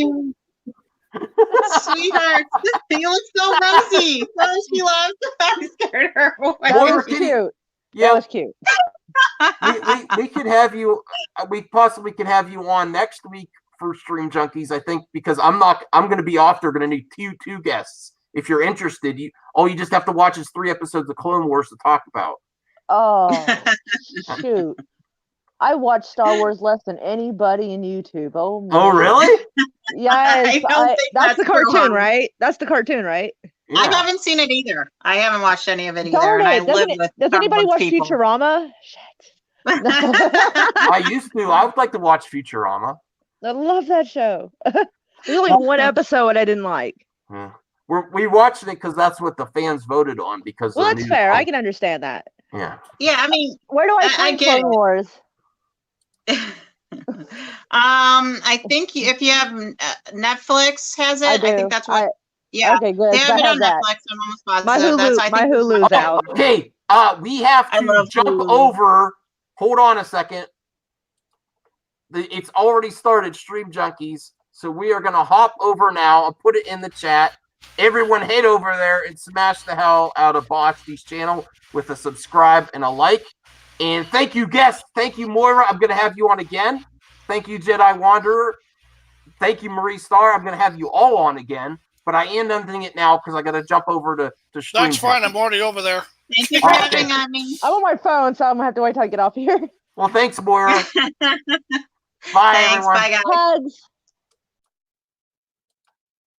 Sweetheart. You look so rosy. So she loves. I scared her away.
That was cute.
Yeah,
that was cute.
we could have you. We possibly could have you on next week for Stream Junkies. I think because I'm going to be off. They're going to need two guests. If you're interested, you just have to watch is 3 episodes of Clone Wars to talk about.
Oh shoot! I watch Star Wars less than anybody in YouTube. Oh,
oh really?
Yes, that's the cartoon, right? That's the cartoon, right?
Yeah. I haven't seen it either. I haven't watched any of it either.
Darn
and
it. Does anybody watch
people.
Futurama? Shit.
I used to. I would like to watch Futurama.
I love that show. There's only one episode I didn't like.
Yeah. We watched it because that's what the fans voted on. Because
that's fair. I can understand that.
Yeah.
Yeah, I mean,
where do I find Clone Wars?
I think if you have Netflix has it. I think that's what. Yeah.
Okay, good.
They have it on Netflix. I'm almost positive.
My Hulu's out.
Okay. We have to jump over. Hold on a second. It's already started, Stream Junkies. So we are going to hop over now. I'll put it in the chat. Everyone head over there and smash the hell out of Botchdy's channel with a subscribe and a like. And thank you, guests. Thank you, Moira. I'm going to have you on again. Thank you, Jedi Wanderer. Thank you, Marie Star. I'm going to have you all on again. But I am ending it now because I got to jump over to Stream.
That's fine. I'm already over there.
Thank you for having me.
I'm on my phone, so I'm going to have to wait till I get off here.
Well, thanks, Moira. Bye,
Thanks.
everyone.
Bye, guys.
Hugs.